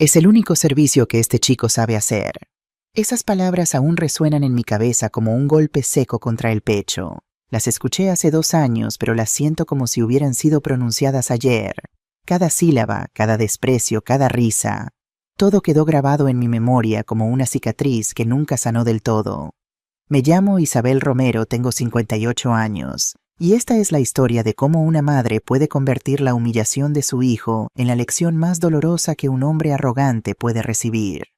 Es el único servicio que este chico sabe hacer. Esas palabras aún resuenan en mi cabeza como un golpe seco contra el pecho. Las escuché hace 2 años, pero las siento como si hubieran sido pronunciadas ayer. Cada sílaba, cada desprecio, cada risa. Todo quedó grabado en mi memoria como una cicatriz que nunca sanó del todo. Me llamo Isabel Romero, tengo 58 años, y esta es la historia de cómo una madre puede convertir la humillación de su hijo en la lección más dolorosa que un hombre arrogante puede recibir.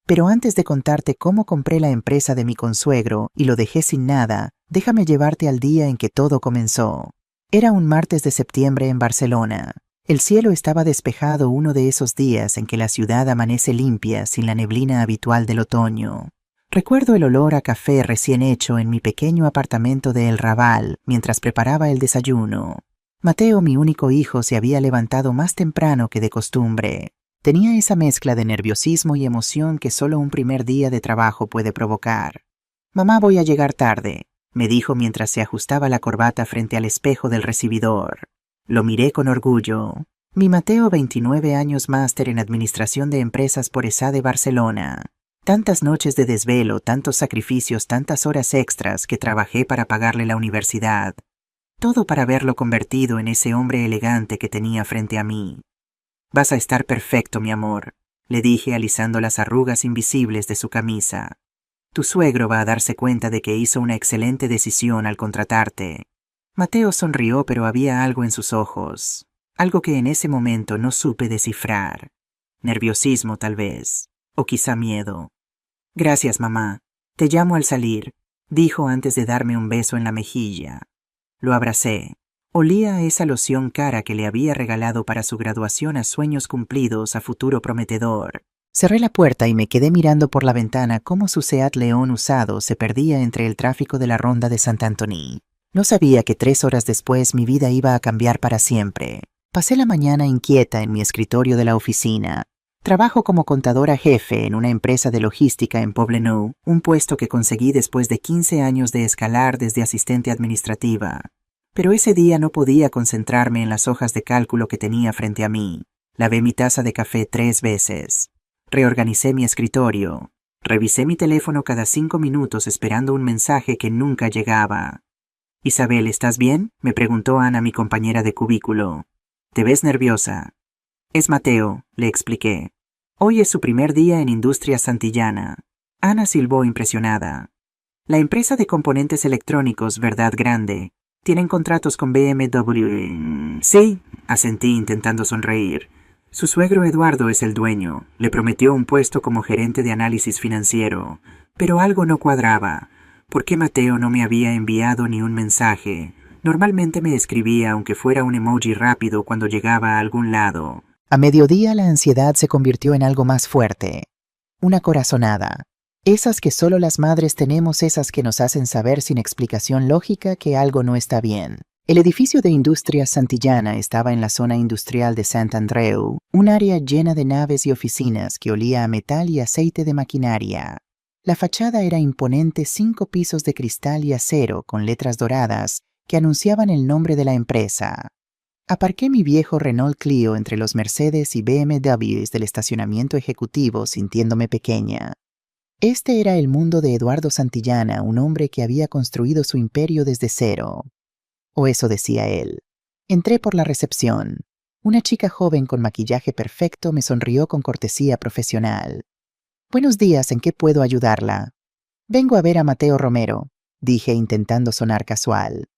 Pero antes de contarte cómo compré la empresa de mi consuegro y lo dejé sin nada, déjame llevarte al día en que todo comenzó. Era un martes de septiembre en Barcelona. El cielo estaba despejado, uno de esos días en que la ciudad amanece limpia sin la neblina habitual del otoño. Recuerdo el olor a café recién hecho en mi pequeño apartamento de El Raval mientras preparaba el desayuno. Mateo, mi único hijo, se había levantado más temprano que de costumbre. Tenía esa mezcla de nerviosismo y emoción que solo un primer día de trabajo puede provocar. «Mamá, voy a llegar tarde», me dijo mientras se ajustaba la corbata frente al espejo del recibidor. Lo miré con orgullo. Mi Mateo, 29 años, máster en Administración de Empresas por ESADE Barcelona. Tantas noches de desvelo, tantos sacrificios, tantas horas extras que trabajé para pagarle la universidad. Todo para verlo convertido en ese hombre elegante que tenía frente a mí. «Vas a estar perfecto, mi amor», le dije alisando las arrugas invisibles de su camisa. «Tu suegro va a darse cuenta de que hizo una excelente decisión al contratarte». Mateo sonrió, pero había algo en sus ojos, algo que en ese momento no supe descifrar. Nerviosismo, tal vez, o quizá miedo. «Gracias, mamá. Te llamo al salir», dijo antes de darme un beso en la mejilla. Lo abracé. Olía a esa loción cara que le había regalado para su graduación, a sueños cumplidos, a futuro prometedor. Cerré la puerta y me quedé mirando por la ventana cómo su Seat León usado se perdía entre el tráfico de la ronda de Sant Antoni. No sabía que 3 horas después mi vida iba a cambiar para siempre. Pasé la mañana inquieta en mi escritorio de la oficina. Trabajo como contadora jefe en una empresa de logística en Poblenou, un puesto que conseguí después de 15 años de escalar desde asistente administrativa. Pero ese día no podía concentrarme en las hojas de cálculo que tenía frente a mí. Lavé mi taza de café 3 veces. Reorganicé mi escritorio. Revisé mi teléfono cada 5 minutos esperando un mensaje que nunca llegaba. «Isabel, ¿estás bien?», me preguntó Ana, mi compañera de cubículo. «Te ves nerviosa». «Es Mateo», le expliqué. «Hoy es su primer día en Industrias Santillana». Ana silbó impresionada. «La empresa de componentes electrónicos, ¿verdad, grande? ¿Tienen contratos con BMW?» «Sí», asentí intentando sonreír. «Su suegro Eduardo es el dueño. Le prometió un puesto como gerente de análisis financiero. Pero algo no cuadraba. ¿Por qué Mateo no me había enviado ni un mensaje? Normalmente me escribía, aunque fuera un emoji rápido, cuando llegaba a algún lado». A mediodía la ansiedad se convirtió en algo más fuerte. Una corazonada. Esas que solo las madres tenemos, esas que nos hacen saber sin explicación lógica que algo no está bien. El edificio de Industrias Santillana estaba en la zona industrial de Sant Andreu, un área llena de naves y oficinas que olía a metal y aceite de maquinaria. La fachada era imponente, 5 pisos de cristal y acero con letras doradas que anunciaban el nombre de la empresa. Aparqué mi viejo Renault Clio entre los Mercedes y BMWs del estacionamiento ejecutivo sintiéndome pequeña. Este era el mundo de Eduardo Santillana, un hombre que había construido su imperio desde cero. O eso decía él. Entré por la recepción. Una chica joven con maquillaje perfecto me sonrió con cortesía profesional. «Buenos días, ¿en qué puedo ayudarla?» «Vengo a ver a Mateo Romero», dije intentando sonar casual.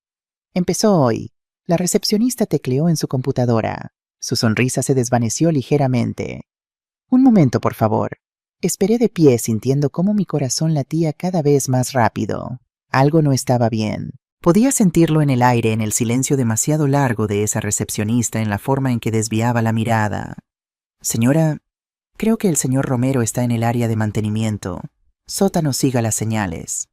Empezó hoy. La recepcionista tecleó en su computadora. Su sonrisa se desvaneció ligeramente. «Un momento, por favor». Esperé de pie sintiendo cómo mi corazón latía cada vez más rápido. Algo no estaba bien. Podía sentirlo en el aire, en el silencio demasiado largo de esa recepcionista, en la forma en que desviaba la mirada. «Señora, creo que el señor Romero está en el área de mantenimiento. Sótano, siga las señales».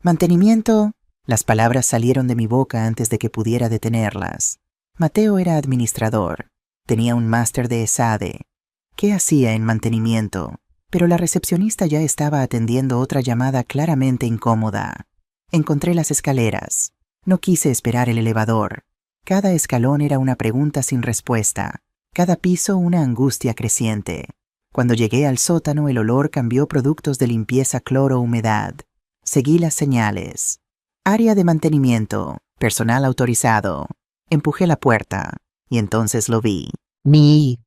«¿Mantenimiento?». Las palabras salieron de mi boca antes de que pudiera detenerlas. Mateo era administrador. Tenía un máster de ESADE. ¿Qué hacía en mantenimiento? Pero la recepcionista ya estaba atendiendo otra llamada claramente incómoda. Encontré las escaleras. No quise esperar el elevador. Cada escalón era una pregunta sin respuesta. Cada piso una angustia creciente. Cuando llegué al sótano, el olor cambió productos de limpieza, cloro, humedad. Seguí las señales. Área de mantenimiento, personal autorizado. Empujé la puerta y entonces lo vi. Mi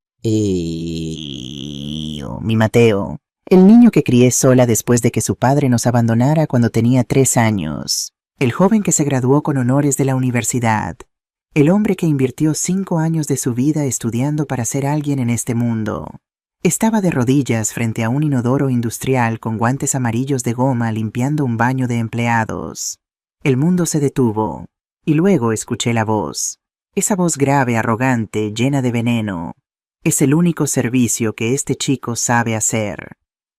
Mateo, el niño que crié sola después de que su padre nos abandonara cuando tenía 3 años. El joven que se graduó con honores de la universidad. El hombre que invirtió 5 años de su vida estudiando para ser alguien en este mundo. Estaba de rodillas frente a un inodoro industrial con guantes amarillos de goma limpiando un baño de empleados. El mundo se detuvo, y luego escuché la voz. Esa voz grave, arrogante, llena de veneno. Es el único servicio que este chico sabe hacer.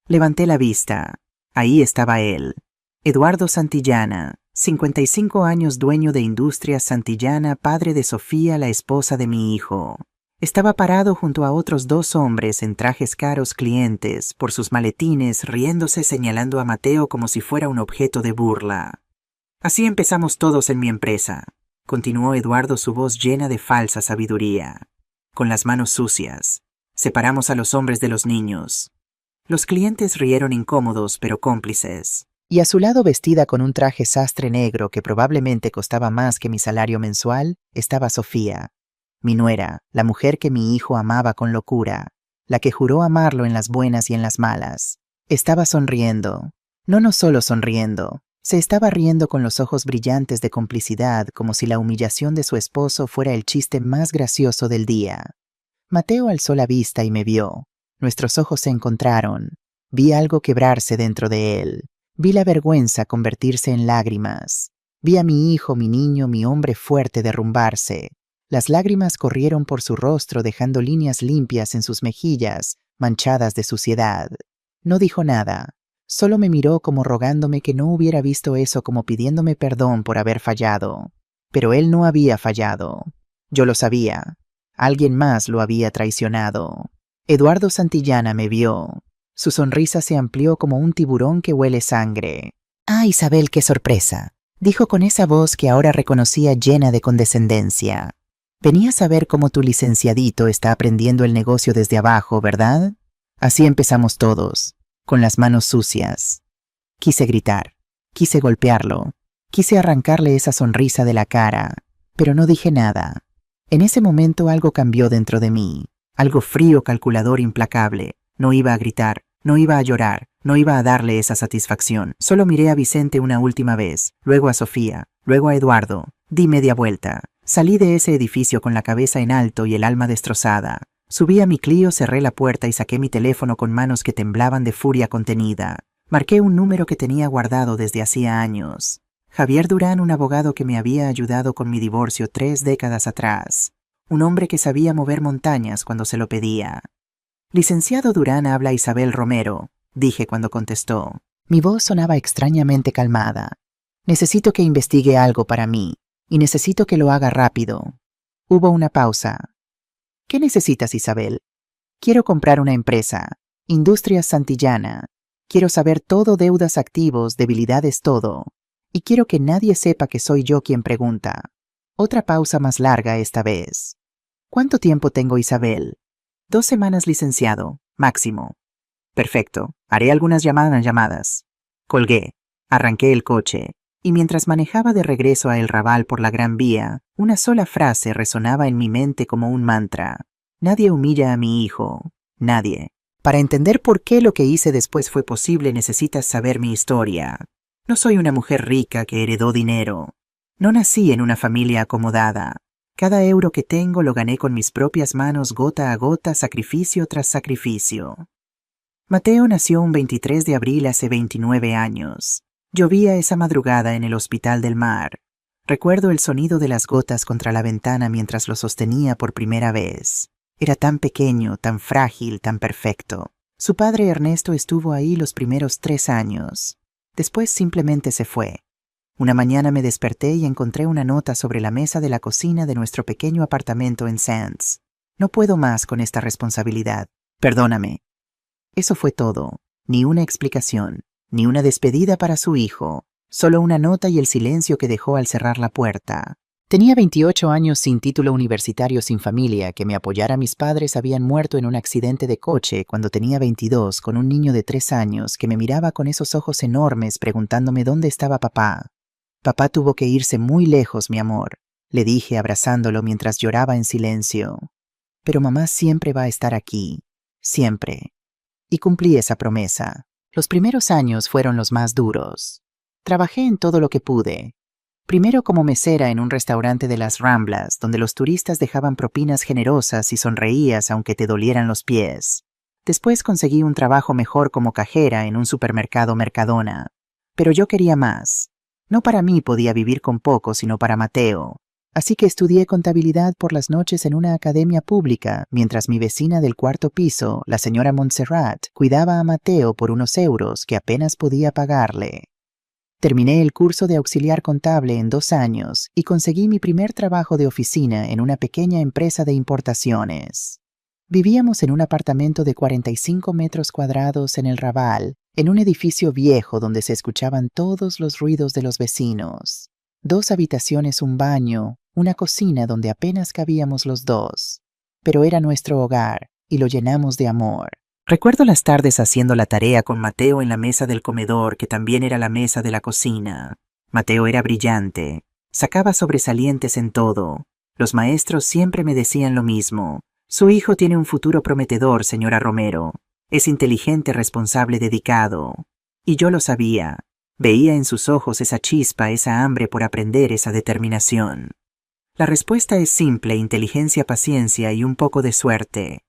Levanté la vista. Ahí estaba él. Eduardo Santillana, 55 años, dueño de Industrias Santillana, padre de Sofía, la esposa de mi hijo. Estaba parado junto a otros 2 hombres en trajes caros, clientes, por sus maletines, riéndose, señalando a Mateo como si fuera un objeto de burla. Así empezamos todos en mi empresa, continuó Eduardo, su voz llena de falsa sabiduría. Con las manos sucias. Separamos a los hombres de los niños. Los clientes rieron incómodos pero cómplices. Y a su lado, vestida con un traje sastre negro que probablemente costaba más que mi salario mensual, estaba Sofía. Mi nuera, la mujer que mi hijo amaba con locura, la que juró amarlo en las buenas y en las malas. Estaba sonriendo. No solo sonriendo, se estaba riendo con los ojos brillantes de complicidad, como si la humillación de su esposo fuera el chiste más gracioso del día. Mateo alzó la vista y me vio. Nuestros ojos se encontraron. Vi algo quebrarse dentro de él. Vi la vergüenza convertirse en lágrimas. Vi a mi hijo, mi niño, mi hombre fuerte derrumbarse. Las lágrimas corrieron por su rostro dejando líneas limpias en sus mejillas, manchadas de suciedad. No dijo nada. Solo me miró como rogándome que no hubiera visto eso, como pidiéndome perdón por haber fallado. Pero él no había fallado. Yo lo sabía. Alguien más lo había traicionado. Eduardo Santillana me vio. Su sonrisa se amplió como un tiburón que huele sangre. «Ah, Isabel, qué sorpresa», dijo con esa voz que ahora reconocía llena de condescendencia. «Venías a ver cómo tu licenciadito está aprendiendo el negocio desde abajo, ¿verdad?» Así empezamos todos, con las manos sucias. Quise gritar, quise golpearlo, quise arrancarle esa sonrisa de la cara, pero no dije nada. En ese momento algo cambió dentro de mí, algo frío, calculador, implacable. No iba a gritar, no iba a llorar, no iba a darle esa satisfacción. Solo miré a Vicente una última vez, luego a Sofía, luego a Eduardo. Di media vuelta. Salí de ese edificio con la cabeza en alto y el alma destrozada. Subí a mi Clio, cerré la puerta y saqué mi teléfono con manos que temblaban de furia contenida. Marqué un número que tenía guardado desde hacía años. Javier Durán, un abogado que me había ayudado con mi divorcio 3 décadas atrás. Un hombre que sabía mover montañas cuando se lo pedía. «Licenciado Durán, habla Isabel Romero», dije cuando contestó. Mi voz sonaba extrañamente calmada. «Necesito que investigue algo para mí, y necesito que lo haga rápido». Hubo una pausa. «¿Qué necesitas, Isabel?» «Quiero comprar una empresa. Industrias Santillana. Quiero saber todo, deudas, activos, debilidades, todo. Y quiero que nadie sepa que soy yo quien pregunta». Otra pausa más larga esta vez. «¿Cuánto tiempo tengo, Isabel?» 2 semanas, licenciado, máximo». «Perfecto, haré algunas llamadas». Colgué, arranqué el coche, y mientras manejaba de regreso a El Raval por la Gran Vía, una sola frase resonaba en mi mente como un mantra. Nadie humilla a mi hijo. Nadie. Para entender por qué lo que hice después fue posible, necesitas saber mi historia. No soy una mujer rica que heredó dinero. No nací en una familia acomodada. Cada euro que tengo lo gané con mis propias manos, gota a gota, sacrificio tras sacrificio. Mateo nació un 23 de abril hace 29 años. Llovía esa madrugada en el Hospital del Mar. Recuerdo el sonido de las gotas contra la ventana mientras lo sostenía por primera vez. Era tan pequeño, tan frágil, tan perfecto. Su padre Ernesto estuvo ahí los primeros 3 años. Después simplemente se fue. Una mañana me desperté y encontré una nota sobre la mesa de la cocina de nuestro pequeño apartamento en Sands. No puedo más con esta responsabilidad. Perdóname. Eso fue todo. Ni una explicación, ni una despedida para su hijo. Solo una nota y el silencio que dejó al cerrar la puerta. Tenía 28 años sin título universitario, sin familia, que me apoyara. Mis padres habían muerto en un accidente de coche cuando tenía 22, con un niño de 3 años que me miraba con esos ojos enormes preguntándome dónde estaba papá. Papá tuvo que irse muy lejos, mi amor, le dije abrazándolo mientras lloraba en silencio. Pero mamá siempre va a estar aquí, siempre. Y cumplí esa promesa. Los primeros años fueron los más duros. Trabajé en todo lo que pude. Primero como mesera en un restaurante de las Ramblas, donde los turistas dejaban propinas generosas y sonreías aunque te dolieran los pies. Después conseguí un trabajo mejor como cajera en un supermercado Mercadona. Pero yo quería más. No para mí podía vivir con poco, sino para Mateo. Así que estudié contabilidad por las noches en una academia pública, mientras mi vecina del cuarto piso, la señora Montserrat, cuidaba a Mateo por unos euros que apenas podía pagarle. Terminé el curso de auxiliar contable en 2 años y conseguí mi primer trabajo de oficina en una pequeña empresa de importaciones. Vivíamos en un apartamento de 45 metros cuadrados en el Raval, en un edificio viejo donde se escuchaban todos los ruidos de los vecinos. 2 habitaciones, un baño, una cocina donde apenas cabíamos los dos. Pero era nuestro hogar y lo llenamos de amor. Recuerdo las tardes haciendo la tarea con Mateo en la mesa del comedor, que también era la mesa de la cocina. Mateo era brillante, sacaba sobresalientes en todo. Los maestros siempre me decían lo mismo. Su hijo tiene un futuro prometedor, señora Romero. Es inteligente, responsable, dedicado. Y yo lo sabía. Veía en sus ojos esa chispa, esa hambre por aprender, esa determinación. La respuesta es simple: inteligencia, paciencia y un poco de suerte.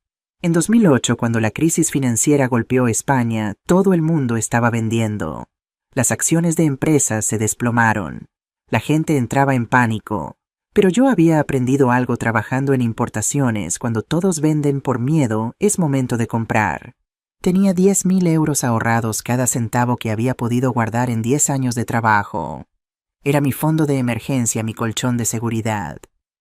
En 2008, cuando la crisis financiera golpeó España, todo el mundo estaba vendiendo. Las acciones de empresas se desplomaron. La gente entraba en pánico. Pero yo había aprendido algo trabajando en importaciones: cuando todos venden por miedo, es momento de comprar. Tenía 10.000 euros ahorrados, cada centavo que había podido guardar en 10 años de trabajo. Era mi fondo de emergencia, mi colchón de seguridad.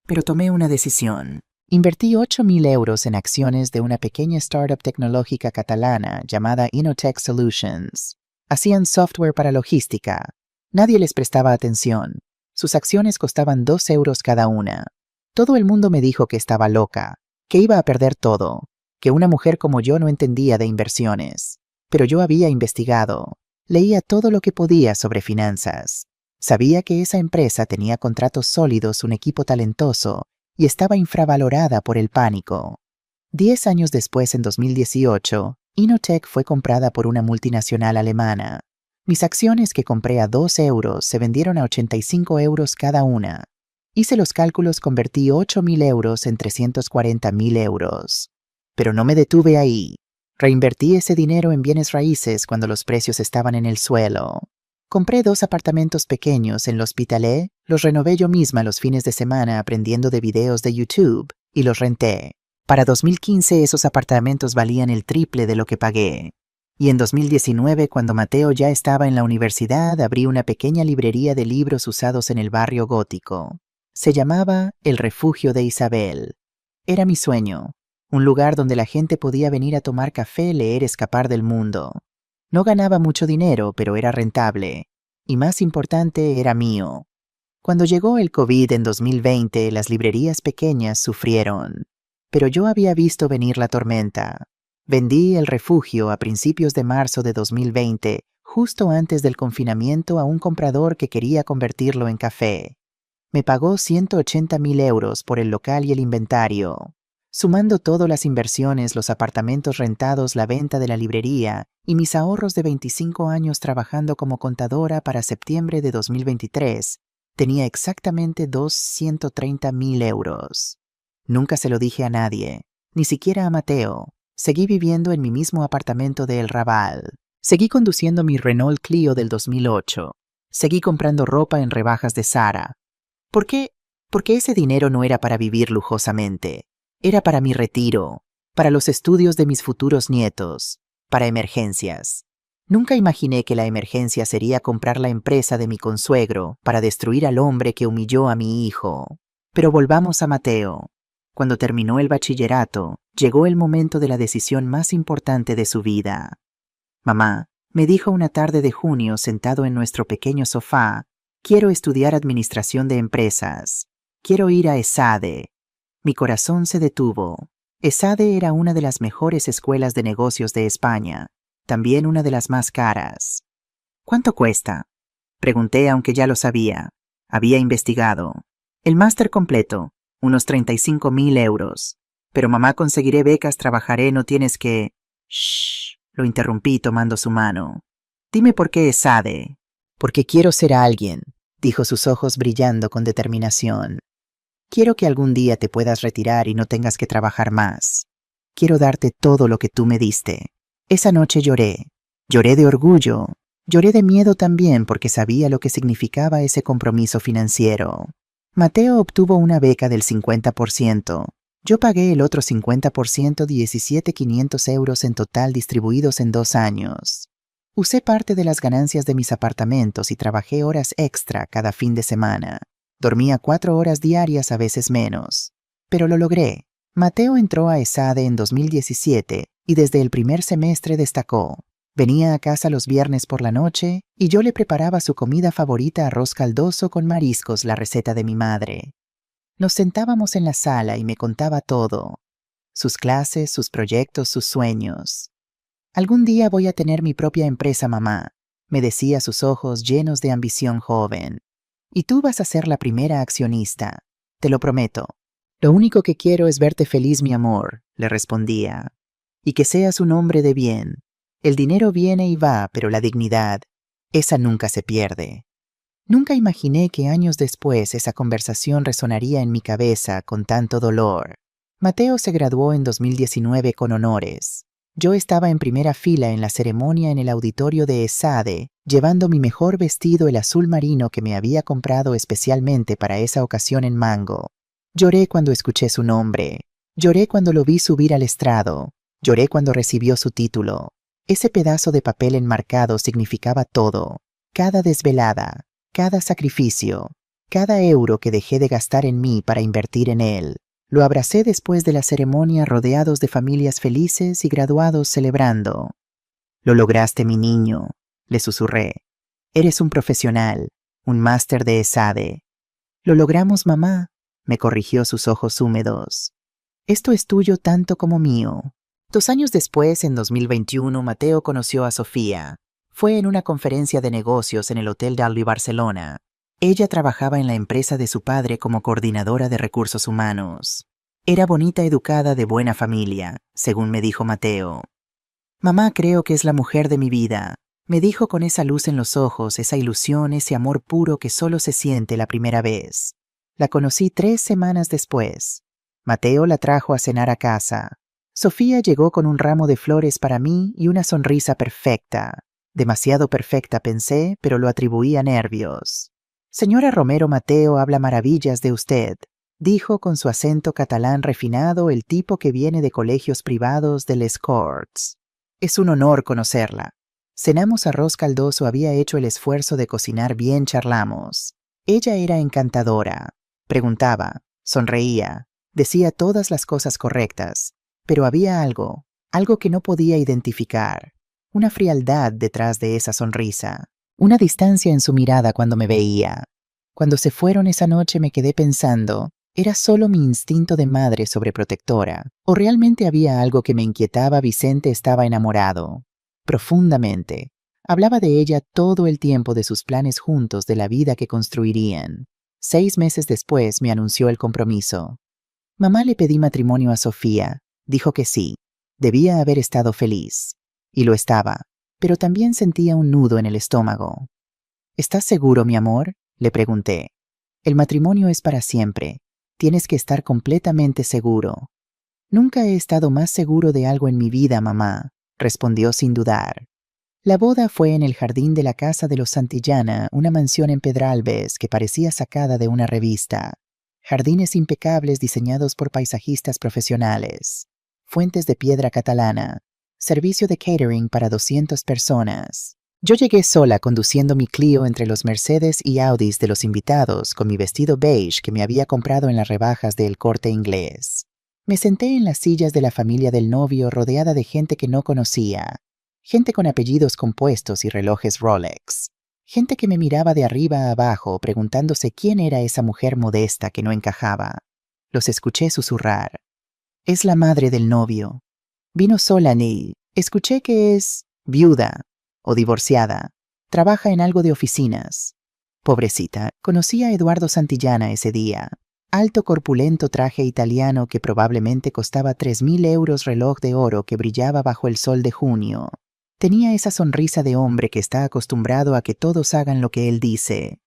Pero tomé una decisión. Invertí 8.000 euros en acciones de una pequeña startup tecnológica catalana llamada Innotech Solutions. Hacían software para logística. Nadie les prestaba atención. Sus acciones costaban 2 euros cada una. Todo el mundo me dijo que estaba loca, que iba a perder todo, que una mujer como yo no entendía de inversiones. Pero yo había investigado. Leía todo lo que podía sobre finanzas. Sabía que esa empresa tenía contratos sólidos, un equipo talentoso, y estaba infravalorada por el pánico. 10 años después, en 2018, Innotech fue comprada por una multinacional alemana. Mis acciones, que compré a 2 euros, se vendieron a 85 euros cada una. Hice los cálculos, convertí 8.000 euros en 340.000 euros. Pero no me detuve ahí. Reinvertí ese dinero en bienes raíces cuando los precios estaban en el suelo. Compré 2 apartamentos pequeños en l'Hospitalet, los renové yo misma los fines de semana aprendiendo de videos de YouTube y los renté. Para 2015 esos apartamentos valían el triple de lo que pagué. Y en 2019, cuando Mateo ya estaba en la universidad, abrí una pequeña librería de libros usados en el barrio gótico. Se llamaba El Refugio de Isabel. Era mi sueño, un lugar donde la gente podía venir a tomar café, leer, escapar del mundo. No ganaba mucho dinero, pero era rentable. Y más importante, era mío. Cuando llegó el COVID en 2020, las librerías pequeñas sufrieron. Pero yo había visto venir la tormenta. Vendí El Refugio a principios de marzo de 2020, justo antes del confinamiento, a un comprador que quería convertirlo en café. Me pagó 180.000 euros por el local y el inventario. Sumando todas las inversiones, los apartamentos rentados, la venta de la librería y mis ahorros de 25 años trabajando como contadora, para septiembre de 2023, tenía exactamente 230.000 euros. Nunca se lo dije a nadie, ni siquiera a Mateo. Seguí viviendo en mi mismo apartamento de El Raval. Seguí conduciendo mi Renault Clio del 2008. Seguí comprando ropa en rebajas de Zara. ¿Por qué? Porque ese dinero no era para vivir lujosamente. Era para mi retiro, para los estudios de mis futuros nietos, para emergencias. Nunca imaginé que la emergencia sería comprar la empresa de mi consuegro para destruir al hombre que humilló a mi hijo. Pero volvamos a Mateo. Cuando terminó el bachillerato, llegó el momento de la decisión más importante de su vida. Mamá, me dijo una tarde de junio sentado en nuestro pequeño sofá, quiero estudiar administración de empresas. Quiero ir a ESADE. Mi corazón se detuvo. ESADE era una de las mejores escuelas de negocios de España, también una de las más caras. ¿Cuánto cuesta? Pregunté aunque ya lo sabía. Había investigado. El máster completo, unos 35.000 euros. Pero mamá, conseguiré becas, trabajaré, no tienes que... Shh, lo interrumpí tomando su mano. Dime por qué ESADE. Porque quiero ser alguien, dijo, sus ojos brillando con determinación. Quiero que algún día te puedas retirar y no tengas que trabajar más. Quiero darte todo lo que tú me diste. Esa noche lloré. Lloré de orgullo. Lloré de miedo también porque sabía lo que significaba ese compromiso financiero. Mateo obtuvo una beca del 50%. Yo pagué el otro 50%, 17.500 euros en total distribuidos en 2 años. Usé parte de las ganancias de mis apartamentos y trabajé horas extra cada fin de semana. Dormía 4 horas diarias, a veces menos. Pero lo logré. Mateo entró a ESADE en 2017 y desde el primer semestre destacó. Venía a casa los viernes por la noche y yo le preparaba su comida favorita, arroz caldoso con mariscos, la receta de mi madre. Nos sentábamos en la sala y me contaba todo. Sus clases, sus proyectos, sus sueños. Algún día voy a tener mi propia empresa, mamá, me decía, sus ojos llenos de ambición joven. Y tú vas a ser la primera accionista, te lo prometo. Lo único que quiero es verte feliz, mi amor, le respondía. Y que seas un hombre de bien. El dinero viene y va, pero la dignidad, esa nunca se pierde. Nunca imaginé que años después esa conversación resonaría en mi cabeza con tanto dolor. Mateo se graduó en 2019 con honores. Yo estaba en primera fila en la ceremonia en el auditorio de ESADE, llevando mi mejor vestido, el azul marino que me había comprado especialmente para esa ocasión en Mango. Lloré cuando escuché su nombre. Lloré cuando lo vi subir al estrado. Lloré cuando recibió su título. Ese pedazo de papel enmarcado significaba todo. Cada desvelada, cada sacrificio, cada euro que dejé de gastar en mí para invertir en él. Lo abracé después de la ceremonia, rodeados de familias felices y graduados celebrando. Lo lograste, mi niño, le susurré. Eres un profesional, un máster de ESADE. Lo logramos, mamá, me corrigió, sus ojos húmedos. Esto es tuyo tanto como mío. 2 años después, en 2021, Mateo conoció a Sofía. Fue en una conferencia de negocios en el Hotel Dalby, Barcelona. Ella trabajaba en la empresa de su padre como coordinadora de recursos humanos. Era bonita, educada, de buena familia, según me dijo Mateo. Mamá, creo que es la mujer de mi vida, me dijo con esa luz en los ojos, esa ilusión, ese amor puro que solo se siente la primera vez. La conocí 3 semanas después. Mateo la trajo a cenar a casa. Sofía llegó con un ramo de flores para mí y una sonrisa perfecta. Demasiado perfecta, pensé, pero lo atribuí a nervios. Señora Romero, Mateo habla maravillas de usted, dijo con su acento catalán refinado, el tipo que viene de colegios privados de Les Corts. Es un honor conocerla. Cenamos arroz caldoso, había hecho el esfuerzo de cocinar bien, charlamos. Ella era encantadora. Preguntaba, sonreía, decía todas las cosas correctas, pero había algo que no podía identificar. Una frialdad detrás de esa sonrisa. Una distancia en su mirada cuando me veía. Cuando se fueron esa noche me quedé pensando, ¿era solo mi instinto de madre sobreprotectora? ¿O realmente había algo que me inquietaba? Vicente estaba enamorado. Profundamente. Hablaba de ella todo el tiempo, de sus planes juntos, de la vida que construirían. 6 meses después me anunció el compromiso. Mamá, le pedí matrimonio a Sofía. Dijo que sí. Debía haber estado feliz. Y lo estaba. Pero también sentía un nudo en el estómago. ¿Estás seguro, mi amor?, le pregunté. El matrimonio es para siempre. Tienes que estar completamente seguro. Nunca he estado más seguro de algo en mi vida, mamá, respondió sin dudar. La boda fue en el jardín de la casa de los Santillana, una mansión en Pedralbes que parecía sacada de una revista. Jardines impecables diseñados por paisajistas profesionales. Fuentes de piedra catalana. Servicio de catering para 200 personas. Yo llegué sola conduciendo mi Clio entre los Mercedes y Audis de los invitados, con mi vestido beige que me había comprado en las rebajas de El Corte Inglés. Me senté en las sillas de la familia del novio, rodeada de gente que no conocía. Gente con apellidos compuestos y relojes Rolex. Gente que me miraba de arriba a abajo preguntándose quién era esa mujer modesta que no encajaba. Los escuché susurrar. Es la madre del novio. Vino sola, Neil. Escuché que es viuda o divorciada. Trabaja en algo de oficinas. Pobrecita, conocí a Eduardo Santillana ese día. Alto corpulento traje italiano que probablemente costaba 3.000 euros, reloj de oro que brillaba bajo el sol de junio. Tenía esa sonrisa de hombre que está acostumbrado a que todos hagan lo que él dice.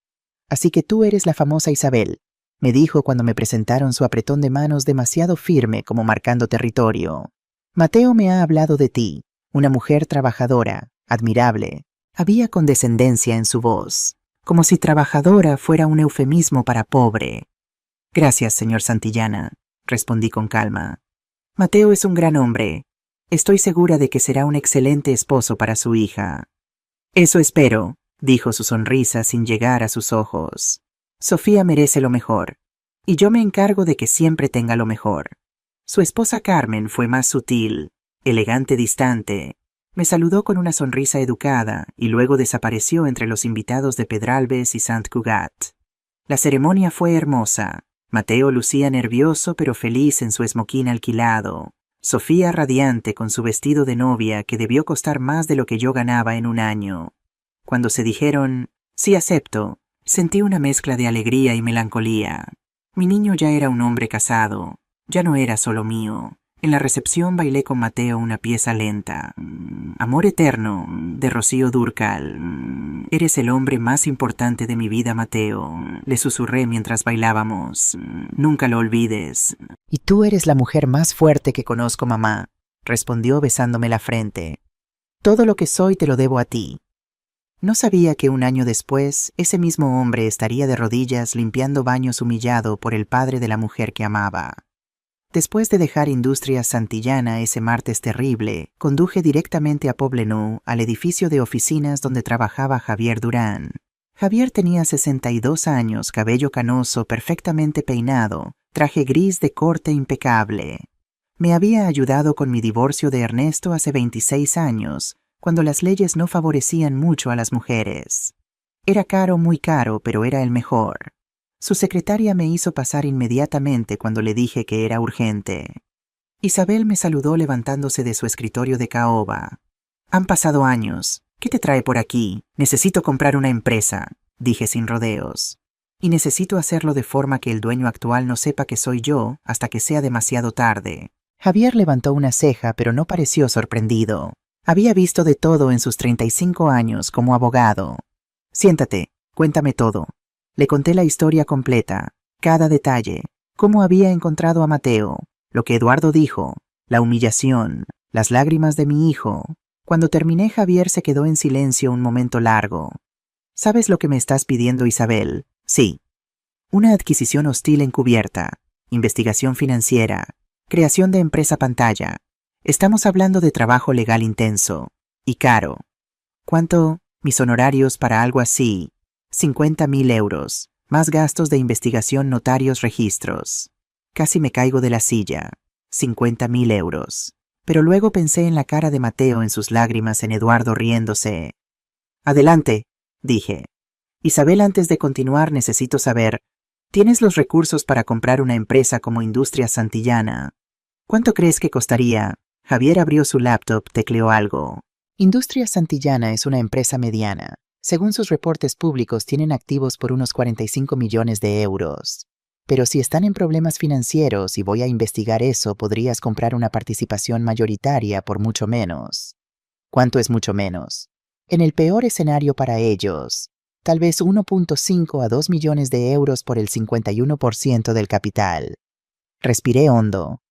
Así que tú eres la famosa Isabel, me dijo cuando me presentaron su apretón de manos demasiado firme como marcando territorio. Mateo me ha hablado de ti, una mujer trabajadora, admirable. Había condescendencia en su voz, como si trabajadora fuera un eufemismo para pobre. Gracias, señor Santillana, respondí con calma. Mateo es un gran hombre. Estoy segura de que será un excelente esposo para su hija. Eso espero, dijo su sonrisa sin llegar a sus ojos. Sofía merece lo mejor, y yo me encargo de que siempre tenga lo mejor. Su esposa Carmen fue más sutil, elegante, distante. Me saludó con una sonrisa educada y luego desapareció entre los invitados de Pedralbes y Sant Cugat. La ceremonia fue hermosa. Mateo lucía nervioso pero feliz en su esmoquín alquilado. Sofía radiante con su vestido de novia que debió costar más de lo que yo ganaba en un año. Cuando se dijeron, sí acepto, sentí una mezcla de alegría y melancolía. Mi niño ya era un hombre casado, ya no era solo mío. En la recepción bailé con Mateo una pieza lenta. Amor eterno, de Rocío Dúrcal. Eres el hombre más importante de mi vida, Mateo. Le susurré mientras bailábamos. Nunca lo olvides. Y tú eres la mujer más fuerte que conozco, mamá, respondió besándome la frente. Todo lo que soy te lo debo a ti. No sabía que un año después, ese mismo hombre estaría de rodillas limpiando baños humillado por el padre de la mujer que amaba. Después de dejar Industrias Santillana ese martes terrible, conduje directamente a Poblenou, al edificio de oficinas donde trabajaba Javier Durán. Javier tenía 62 años, cabello canoso, perfectamente peinado, traje gris de corte impecable. Me había ayudado con mi divorcio de Ernesto hace 26 años, cuando las leyes no favorecían mucho a las mujeres. Era caro, muy caro, pero era el mejor. Su secretaria me hizo pasar inmediatamente cuando le dije que era urgente. Isabel me saludó levantándose de su escritorio de caoba. Han pasado años. ¿Qué te trae por aquí? Necesito comprar una empresa, dije sin rodeos. Y necesito hacerlo de forma que el dueño actual no sepa que soy yo hasta que sea demasiado tarde. Javier levantó una ceja, pero no pareció sorprendido. Había visto de todo en sus 35 años como abogado. Siéntate, cuéntame todo. Le conté la historia completa, cada detalle, cómo había encontrado a Mateo, lo que Eduardo dijo, la humillación, las lágrimas de mi hijo. Cuando terminé, Javier se quedó en silencio un momento largo. ¿Sabes lo que me estás pidiendo, Isabel? Sí. Una adquisición hostil encubierta, investigación financiera, creación de empresa pantalla. Estamos hablando de trabajo legal intenso y caro. ¿Cuánto? Mis honorarios para algo así. 50.000 euros, más gastos de investigación, notarios, registros. Casi me caigo de la silla. 50.000 euros. Pero luego pensé en la cara de Mateo, en sus lágrimas, en Eduardo riéndose. Adelante, dije. Isabel, antes de continuar necesito saber, ¿tienes los recursos para comprar una empresa como Industrias Santillana? ¿Cuánto crees que costaría? Javier abrió su laptop, tecleó algo. Industrias Santillana es una empresa mediana. Según sus reportes públicos, tienen activos por unos 45 millones de euros. Pero si están en problemas financieros y voy a investigar eso, podrías comprar una participación mayoritaria por mucho menos. ¿Cuánto es mucho menos? En el peor escenario para ellos, tal vez 1.5 a 2 millones de euros por el 51% del capital. Respiré hondo.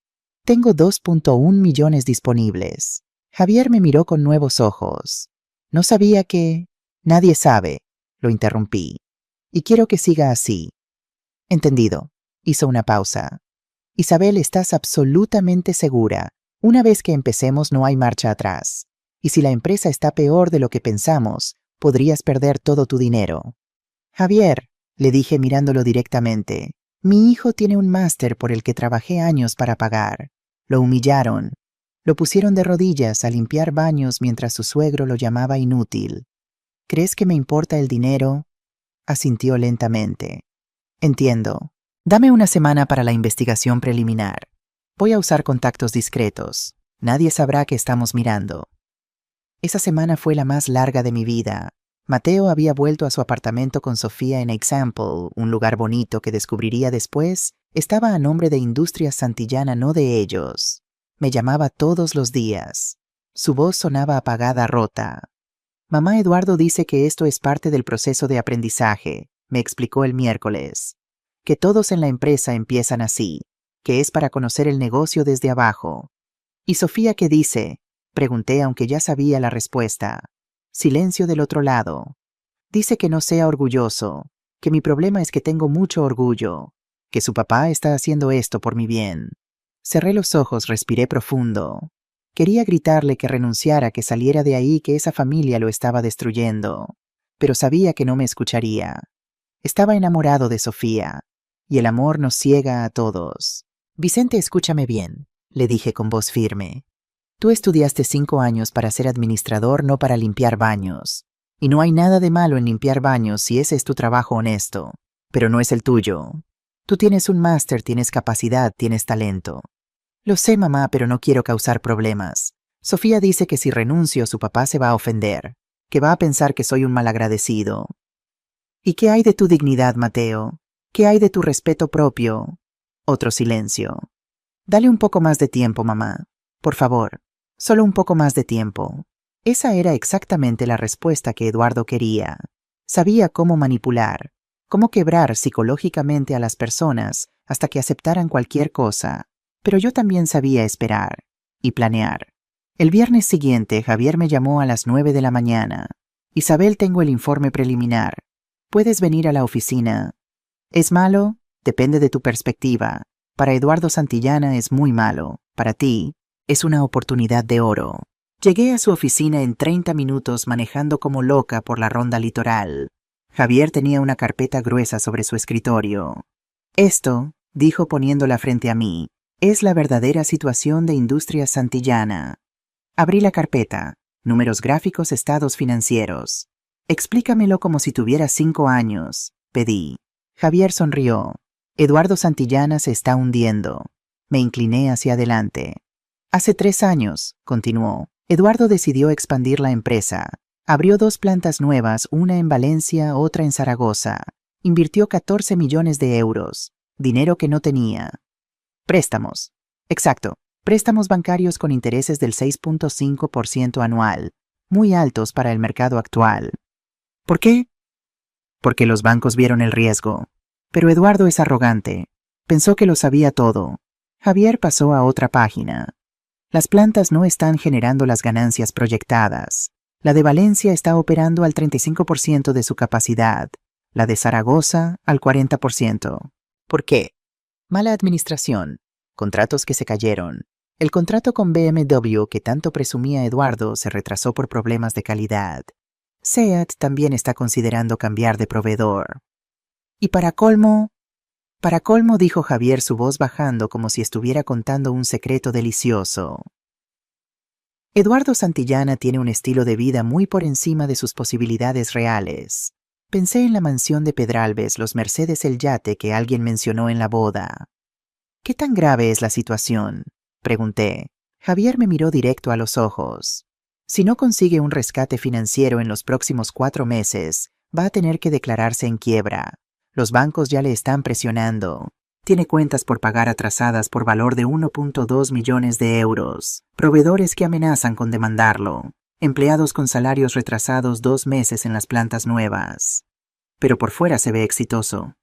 Tengo 2.1 millones disponibles. Javier me miró con nuevos ojos. No sabía que... Nadie sabe, lo interrumpí. Y quiero que siga así. Entendido. Hizo una pausa. Isabel, ¿estás absolutamente segura? Una vez que empecemos no hay marcha atrás. Y si la empresa está peor de lo que pensamos, podrías perder todo tu dinero. Javier, le dije mirándolo directamente, mi hijo tiene un máster por el que trabajé años para pagar. Lo humillaron. Lo pusieron de rodillas a limpiar baños mientras su suegro lo llamaba inútil. ¿Crees que me importa el dinero? Asintió lentamente. Entiendo. Dame una semana para la investigación preliminar. Voy a usar contactos discretos. Nadie sabrá que estamos mirando. Esa semana fue la más larga de mi vida. Mateo había vuelto a su apartamento con Sofía en Example, un lugar bonito que descubriría después estaba a nombre de Industrias Santillana, no de ellos. Me llamaba todos los días. Su voz sonaba apagada, rota. Mamá Eduardo dice que esto es parte del proceso de aprendizaje, me explicó el miércoles. Que todos en la empresa empiezan así, que es para conocer el negocio desde abajo. ¿Y Sofía qué dice? Pregunté aunque ya sabía la respuesta. Silencio del otro lado. Dice que no sea orgulloso, que mi problema es que tengo mucho orgullo, que su papá está haciendo esto por mi bien. Cerré los ojos, respiré profundo. Quería gritarle que renunciara, que saliera de ahí, que esa familia lo estaba destruyendo, pero sabía que no me escucharía. Estaba enamorado de Sofía, y el amor nos ciega a todos. Vicente, escúchame bien, le dije con voz firme. Tú estudiaste 5 años para ser administrador, no para limpiar baños. Y no hay nada de malo en limpiar baños si ese es tu trabajo honesto, pero no es el tuyo. Tú tienes un máster, tienes capacidad, tienes talento. Lo sé, mamá, pero no quiero causar problemas. Sofía dice que si renuncio su papá se va a ofender, que va a pensar que soy un malagradecido. ¿Y qué hay de tu dignidad, Mateo? ¿Qué hay de tu respeto propio? Otro silencio. Dale un poco más de tiempo, mamá. Por favor, solo un poco más de tiempo. Esa era exactamente la respuesta que Eduardo quería. Sabía cómo manipular, cómo quebrar psicológicamente a las personas hasta que aceptaran cualquier cosa. Pero yo también sabía esperar y planear. El viernes siguiente, Javier me llamó a las 9 de la mañana. Isabel, tengo el informe preliminar. ¿Puedes venir a la oficina? ¿Es malo? Depende de tu perspectiva. Para Eduardo Santillana es muy malo. Para ti, es una oportunidad de oro. Llegué a su oficina en 30 minutos manejando como loca por la ronda litoral. Javier tenía una carpeta gruesa sobre su escritorio. Esto, dijo poniéndola frente a mí, es la verdadera situación de Industrias Santillana. Abrí la carpeta. Números gráficos, estados financieros. Explícamelo como si tuviera 5 años, pedí. Javier sonrió. Eduardo Santillana se está hundiendo. Me incliné hacia adelante. Hace 3 años, continuó, Eduardo decidió expandir la empresa. Abrió 2 plantas nuevas, una en Valencia, otra en Zaragoza. Invirtió 14 millones de euros, dinero que no tenía. Préstamos. Exacto, préstamos bancarios con intereses del 6.5% anual, muy altos para el mercado actual. ¿Por qué? Porque los bancos vieron el riesgo. Pero Eduardo es arrogante. Pensó que lo sabía todo. Javier pasó a otra página. Las plantas no están generando las ganancias proyectadas. La de Valencia está operando al 35% de su capacidad. La de Zaragoza al 40%. ¿Por qué? Mala administración. Contratos que se cayeron. El contrato con BMW que tanto presumía Eduardo se retrasó por problemas de calidad. SEAT también está considerando cambiar de proveedor. Y para colmo, dijo Javier, su voz bajando como si estuviera contando un secreto delicioso. Eduardo Santillana tiene un estilo de vida muy por encima de sus posibilidades reales. Pensé en la mansión de Pedralbes, los Mercedes, el yate que alguien mencionó en la boda. ¿Qué tan grave es la situación?, pregunté. Javier me miró directo a los ojos. Si no consigue un rescate financiero en los próximos 4 meses, va a tener que declararse en quiebra. Los bancos ya le están presionando. Tiene cuentas por pagar atrasadas por valor de 1.2 millones de euros. Proveedores que amenazan con demandarlo. Empleados con salarios retrasados 2 meses en las plantas nuevas. Pero por fuera se ve exitoso.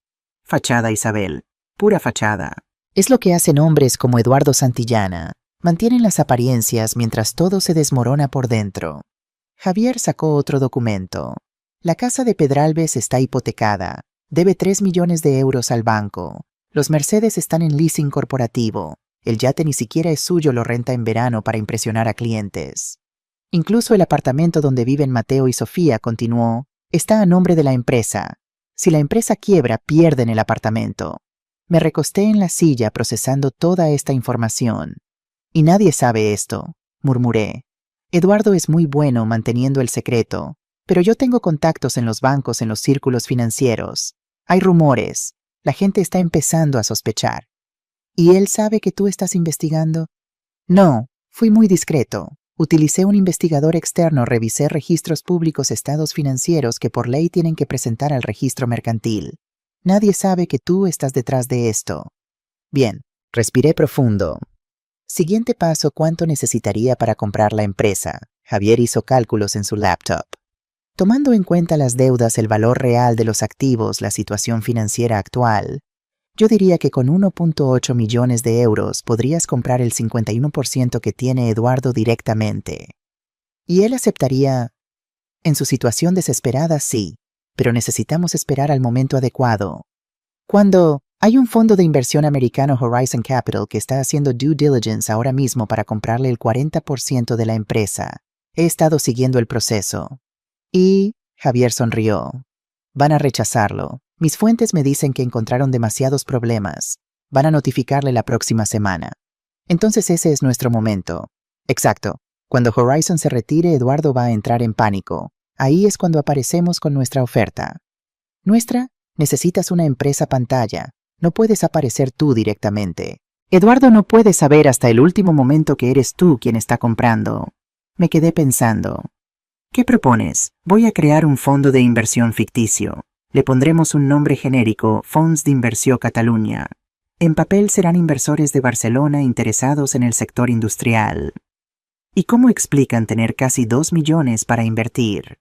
Fachada, Isabel. Pura fachada. Es lo que hacen hombres como Eduardo Santillana. Mantienen las apariencias mientras todo se desmorona por dentro. Javier sacó otro documento. La casa de Pedralbes está hipotecada. Debe 3 millones de euros al banco. Los Mercedes están en leasing corporativo. El yate ni siquiera es suyo, lo renta en verano para impresionar a clientes. Incluso el apartamento donde viven Mateo y Sofía, continuó, está a nombre de la empresa. Si la empresa quiebra, pierden el apartamento. Me recosté en la silla procesando toda esta información. Y nadie sabe esto, murmuré. Eduardo es muy bueno manteniendo el secreto. Pero yo tengo contactos en los bancos, en los círculos financieros. Hay rumores. La gente está empezando a sospechar. ¿Y él sabe que tú estás investigando? No, fui muy discreto. Utilicé un investigador externo, revisé registros públicos, estados financieros que por ley tienen que presentar al registro mercantil. Nadie sabe que tú estás detrás de esto. Bien, respiré profundo. Siguiente paso, ¿cuánto necesitaría para comprar la empresa? Javier hizo cálculos en su laptop. Tomando en cuenta las deudas, el valor real de los activos, la situación financiera actual, yo diría que con 1.8 millones de euros podrías comprar el 51% que tiene Eduardo directamente. ¿Y él aceptaría? En su situación desesperada, sí, pero necesitamos esperar al momento adecuado. Cuando hay un fondo de inversión americano, Horizon Capital, que está haciendo due diligence ahora mismo para comprarle el 40% de la empresa. He estado siguiendo el proceso. Y Javier sonrió. Van a rechazarlo. Mis fuentes me dicen que encontraron demasiados problemas. Van a notificarle la próxima semana. Entonces ese es nuestro momento. Exacto. Cuando Horizon se retire, Eduardo va a entrar en pánico. Ahí es cuando aparecemos con nuestra oferta. ¿Nuestra? Necesitas una empresa pantalla. No puedes aparecer tú directamente. Eduardo no puede saber hasta el último momento que eres tú quien está comprando. Me quedé pensando. ¿Qué propones? Voy a crear un fondo de inversión ficticio. Le pondremos un nombre genérico, Fons d'Inversió Catalunya. En papel serán inversores de Barcelona interesados en el sector industrial. ¿Y cómo explican tener casi 2 millones para invertir?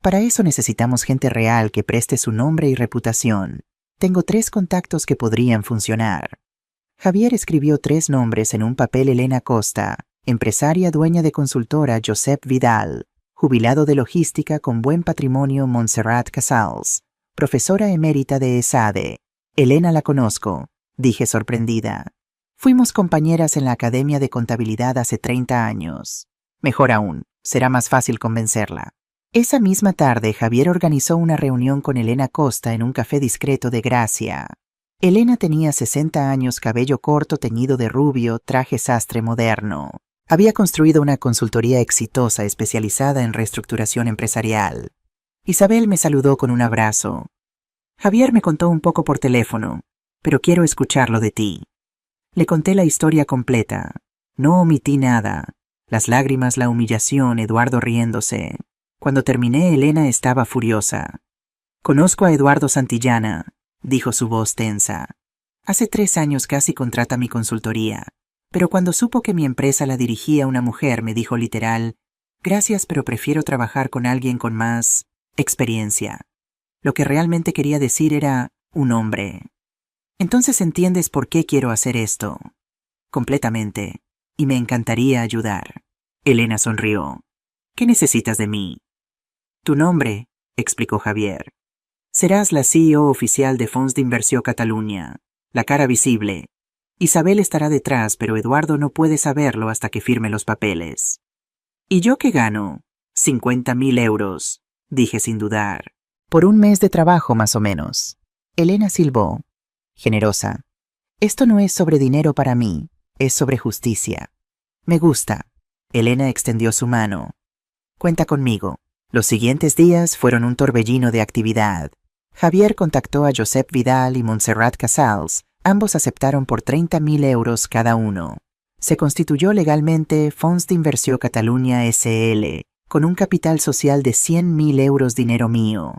Para eso necesitamos gente real que preste su nombre y reputación. Tengo 3 contactos que podrían funcionar. Javier escribió 3 nombres en un papel: Elena Costa, empresaria dueña de consultora Josep Vidal, jubilado de logística con buen patrimonio Montserrat Casals, profesora emérita de ESADE. Elena la conozco, dije sorprendida. Fuimos compañeras en la Academia de Contabilidad hace 30 años. Mejor aún, será más fácil convencerla. Esa misma tarde, Javier organizó una reunión con Elena Costa en un café discreto de Gracia. Elena tenía 60 años, cabello corto teñido de rubio, traje sastre moderno. Había construido una consultoría exitosa especializada en reestructuración empresarial. Isabel me saludó con un abrazo. Javier me contó un poco por teléfono, pero quiero escucharlo de ti. Le conté la historia completa. No omití nada. Las lágrimas, la humillación, Eduardo riéndose. Cuando terminé, Elena estaba furiosa. Conozco a Eduardo Santillana, dijo su voz tensa. Hace 3 años casi contrata mi consultoría. Pero cuando supo que mi empresa la dirigía una mujer, me dijo literal, gracias, pero prefiero trabajar con alguien con más experiencia. Lo que realmente quería decir era un hombre. Entonces entiendes por qué quiero hacer esto. Completamente. Y me encantaría ayudar. Elena sonrió. ¿Qué necesitas de mí? Tu nombre, explicó Javier. Serás la CEO oficial de Fons d'Inversió Catalunya, la cara visible. Isabel estará detrás, pero Eduardo no puede saberlo hasta que firme los papeles. ¿Y yo qué gano? 50.000 euros, dije sin dudar. Por un mes de trabajo más o menos. Elena silbó, generosa. Esto no es sobre dinero para mí, es sobre justicia. Me gusta. Elena extendió su mano. Cuenta conmigo. Los siguientes días fueron un torbellino de actividad. Javier contactó a Josep Vidal y Montserrat Casals. Ambos aceptaron por 30.000 euros cada uno. Se constituyó legalmente Fons d'Inversió Catalunya S.L., con un capital social de 100.000 euros, dinero mío.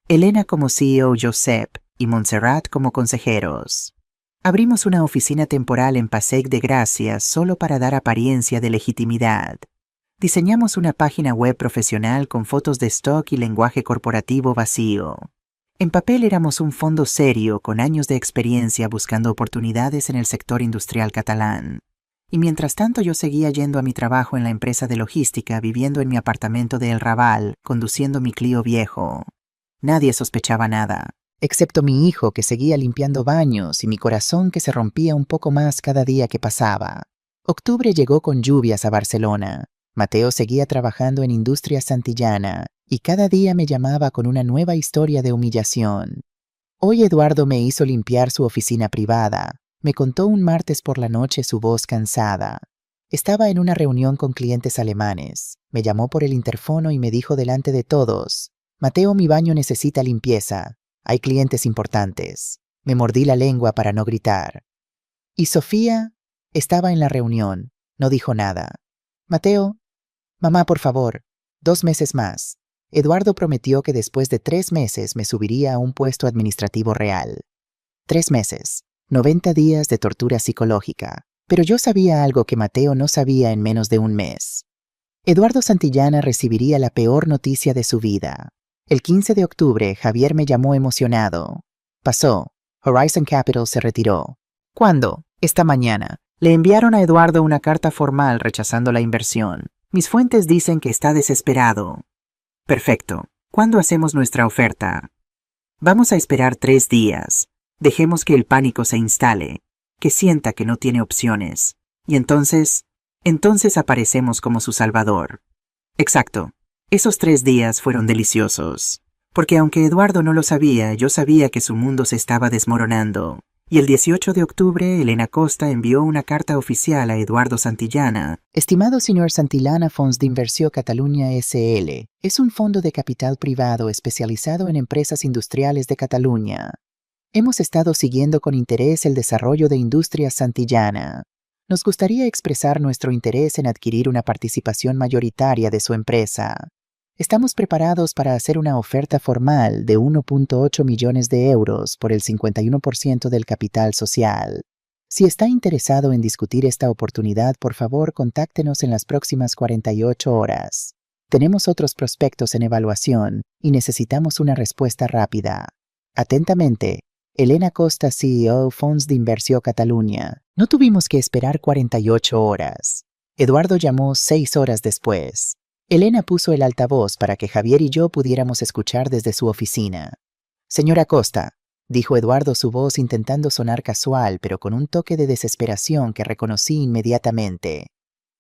Elena como CEO, Josep y Montserrat como consejeros. Abrimos una oficina temporal en Passeig de Gracia solo para dar apariencia de legitimidad. Diseñamos una página web profesional con fotos de stock y lenguaje corporativo vacío. En papel éramos un fondo serio con años de experiencia buscando oportunidades en el sector industrial catalán. Y mientras tanto yo seguía yendo a mi trabajo en la empresa de logística, viviendo en mi apartamento de El Raval, conduciendo mi Clio viejo. Nadie sospechaba nada, excepto mi hijo que seguía limpiando baños y mi corazón que se rompía un poco más cada día que pasaba. Octubre llegó con lluvias a Barcelona. Mateo seguía trabajando en Industria Santillana y cada día me llamaba con una nueva historia de humillación. Hoy Eduardo me hizo limpiar su oficina privada. Me contó un martes por la noche, su voz cansada. Estaba en una reunión con clientes alemanes. Me llamó por el interfono y me dijo delante de todos: Mateo, mi baño necesita limpieza. Hay clientes importantes. Me mordí la lengua para no gritar. Y Sofía estaba en la reunión. No dijo nada. Mateo, mamá, por favor, 2 meses más. Eduardo prometió que después de 3 meses me subiría a un puesto administrativo real. 3 meses, 90 días de tortura psicológica. Pero yo sabía algo que Mateo no sabía en menos de un mes. Eduardo Santillana recibiría la peor noticia de su vida. El 15 de octubre, Javier me llamó emocionado. Pasó. Horizon Capital se retiró. ¿Cuándo? Esta mañana. Le enviaron a Eduardo una carta formal rechazando la inversión. Mis fuentes dicen que está desesperado. Perfecto. ¿Cuándo hacemos nuestra oferta? Vamos a esperar 3 días. Dejemos que el pánico se instale, que sienta que no tiene opciones. Y entonces aparecemos como su salvador. Exacto. Esos 3 días fueron deliciosos. Porque aunque Eduardo no lo sabía, yo sabía que su mundo se estaba desmoronando. Y el 18 de octubre, Elena Costa envió una carta oficial a Eduardo Santillana. Estimado señor Santillana, Fons d'Inversión Catalunya S.L. es un fondo de capital privado especializado en empresas industriales de Cataluña. Hemos estado siguiendo con interés el desarrollo de Industrias Santillana. Nos gustaría expresar nuestro interés en adquirir una participación mayoritaria de su empresa. Estamos preparados para hacer una oferta formal de 1.8 millones de euros por el 51% del capital social. Si está interesado en discutir esta oportunidad, por favor, contáctenos en las próximas 48 horas. Tenemos otros prospectos en evaluación y necesitamos una respuesta rápida. Atentamente, Elena Costa, CEO, Fons d'Inversión Catalunya. No tuvimos que esperar 48 horas. Eduardo llamó 6 horas después. Elena puso el altavoz para que Javier y yo pudiéramos escuchar desde su oficina. Señora Costa, dijo Eduardo, su voz intentando sonar casual, pero con un toque de desesperación que reconocí inmediatamente.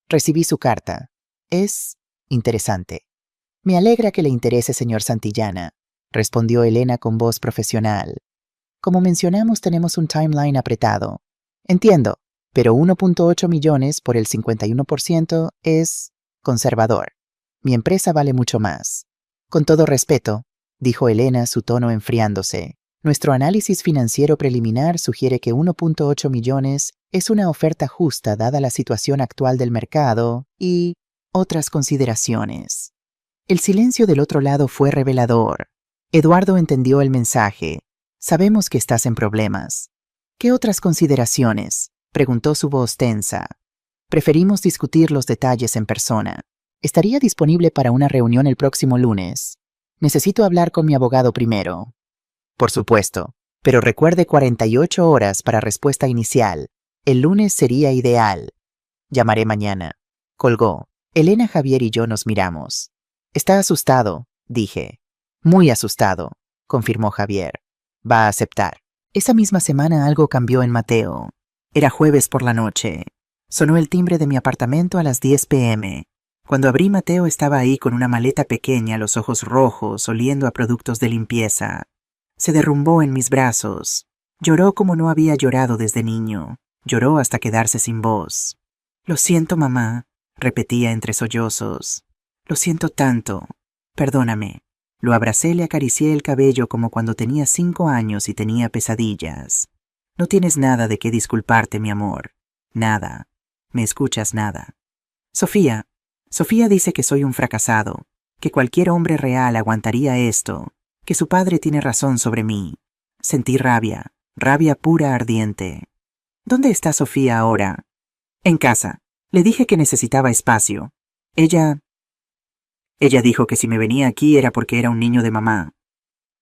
Recibí su carta. Es interesante. Me alegra que le interese, señor Santillana, respondió Elena con voz profesional. Como mencionamos, tenemos un timeline apretado. Entiendo, pero 1.8 millones por el 51% es conservador. Mi empresa vale mucho más. Con todo respeto, dijo Elena, su tono enfriándose. Nuestro análisis financiero preliminar sugiere que 1.8 millones es una oferta justa dada la situación actual del mercado y otras consideraciones. El silencio del otro lado fue revelador. Eduardo entendió el mensaje. Sabemos que estás en problemas. ¿Qué otras consideraciones? Preguntó su voz tensa. Preferimos discutir los detalles en persona. Estaría disponible para una reunión el próximo lunes. Necesito hablar con mi abogado primero. Por supuesto, pero recuerde 48 horas para respuesta inicial. El lunes sería ideal. Llamaré mañana. Colgó. Elena, Javier y yo nos miramos. Está asustado, dije. Muy asustado, confirmó Javier. Va a aceptar. Esa misma semana algo cambió en Mateo. Era jueves por la noche. Sonó el timbre de mi apartamento a las 10 p.m. Cuando abrí, Mateo estaba ahí con una maleta pequeña, los ojos rojos, oliendo a productos de limpieza. Se derrumbó en mis brazos. Lloró como no había llorado desde niño. Lloró hasta quedarse sin voz. Lo siento, mamá, repetía entre sollozos. Lo siento tanto. Perdóname. Lo abracé, le acaricié el cabello como cuando tenía 5 años y tenía pesadillas. No tienes nada de qué disculparte, mi amor. Nada. ¿Me escuchas? Nada. Sofía dice que soy un fracasado, que cualquier hombre real aguantaría esto, que su padre tiene razón sobre mí. Sentí rabia pura, ardiente. ¿Dónde está Sofía ahora? En casa. Le dije que necesitaba espacio. Ella dijo que si me venía aquí era porque era un niño de mamá.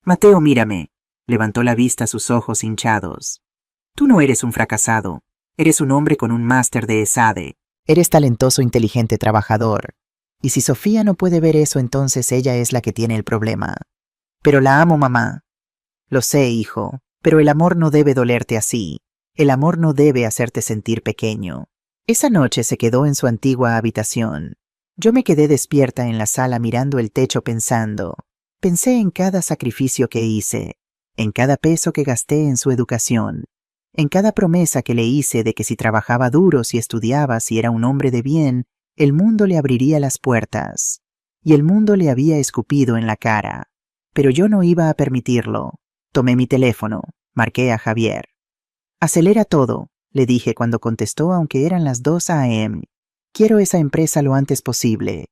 Mateo, mírame. Levantó la vista a sus ojos hinchados. Tú no eres un fracasado. Eres un hombre con un máster de ESADE. Eres talentoso, inteligente, trabajador. Y si Sofía no puede ver eso, entonces ella es la que tiene el problema. Pero la amo, mamá. Lo sé, hijo, pero el amor no debe dolerte así. El amor no debe hacerte sentir pequeño. Esa noche se quedó en su antigua habitación. Yo me quedé despierta en la sala mirando el techo pensando. Pensé en cada sacrificio que hice, en cada peso que gasté en su educación, En cada promesa que le hice de que si trabajaba duro, si estudiaba, si era un hombre de bien, el mundo le abriría las puertas. Y el mundo le había escupido en la cara. Pero yo no iba a permitirlo. Tomé mi teléfono, marqué a Javier. Acelera todo, le dije cuando contestó aunque eran las 2 a.m. Quiero esa empresa lo antes posible.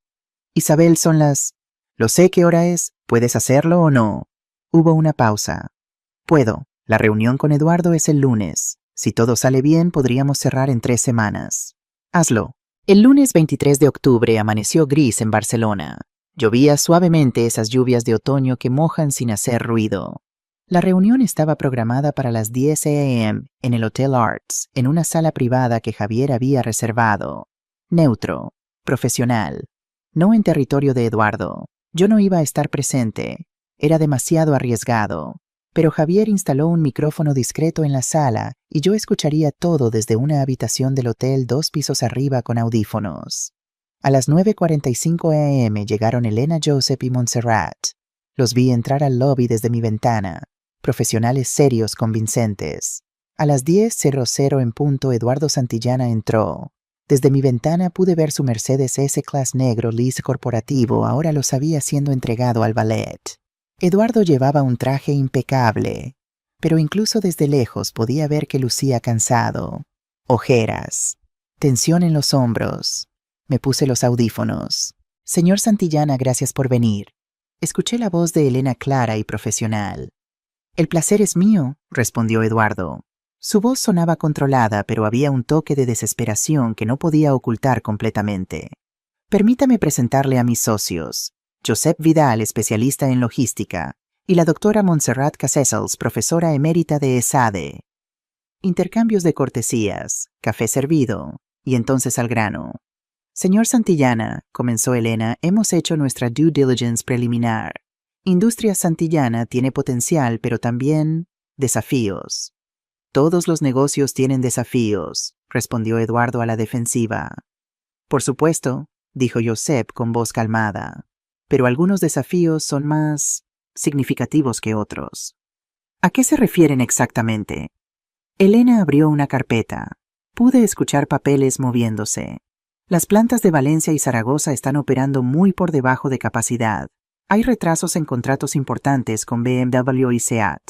Isabel, son las... Lo sé qué hora es, ¿puedes hacerlo o no? Hubo una pausa. Puedo. La reunión con Eduardo es el lunes. Si todo sale bien, podríamos cerrar en 3 semanas. Hazlo. El lunes 23 de octubre amaneció gris en Barcelona. Llovía suavemente esas lluvias de otoño que mojan sin hacer ruido. La reunión estaba programada para las 10 a.m. en el Hotel Arts, en una sala privada que Javier había reservado. Neutro, profesional, no en territorio de Eduardo. Yo no iba a estar presente. Era demasiado arriesgado. Pero Javier instaló un micrófono discreto en la sala y yo escucharía todo desde una habitación del hotel 2 pisos arriba con audífonos. A las 9:45 a.m. llegaron Elena, Joseph y Montserrat. Los vi entrar al lobby desde mi ventana. Profesionales serios, convincentes. A las 10:00 en punto Eduardo Santillana entró. Desde mi ventana pude ver su Mercedes S-Class negro lease corporativo, ahora lo sabía siendo entregado al valet. Eduardo llevaba un traje impecable, pero incluso desde lejos podía ver que lucía cansado. Ojeras, tensión en los hombros. Me puse los audífonos. Señor Santillana, gracias por venir. Escuché la voz de Elena clara y profesional. El placer es mío, respondió Eduardo. Su voz sonaba controlada, pero había un toque de desesperación que no podía ocultar completamente. Permítame presentarle a mis socios. Josep Vidal, especialista en logística, y la doctora Montserrat Casessels, profesora emérita de ESADE. Intercambios de cortesías, café servido, y entonces al grano. Señor Santillana, comenzó Elena, hemos hecho nuestra due diligence preliminar. Industria Santillana tiene potencial, pero también desafíos. Todos los negocios tienen desafíos, respondió Eduardo a la defensiva. Por supuesto, dijo Josep con voz calmada. Pero algunos desafíos son más significativos que otros. ¿A qué se refieren exactamente? Elena abrió una carpeta. Pude escuchar papeles moviéndose. Las plantas de Valencia y Zaragoza están operando muy por debajo de capacidad. Hay retrasos en contratos importantes con BMW y SEAT.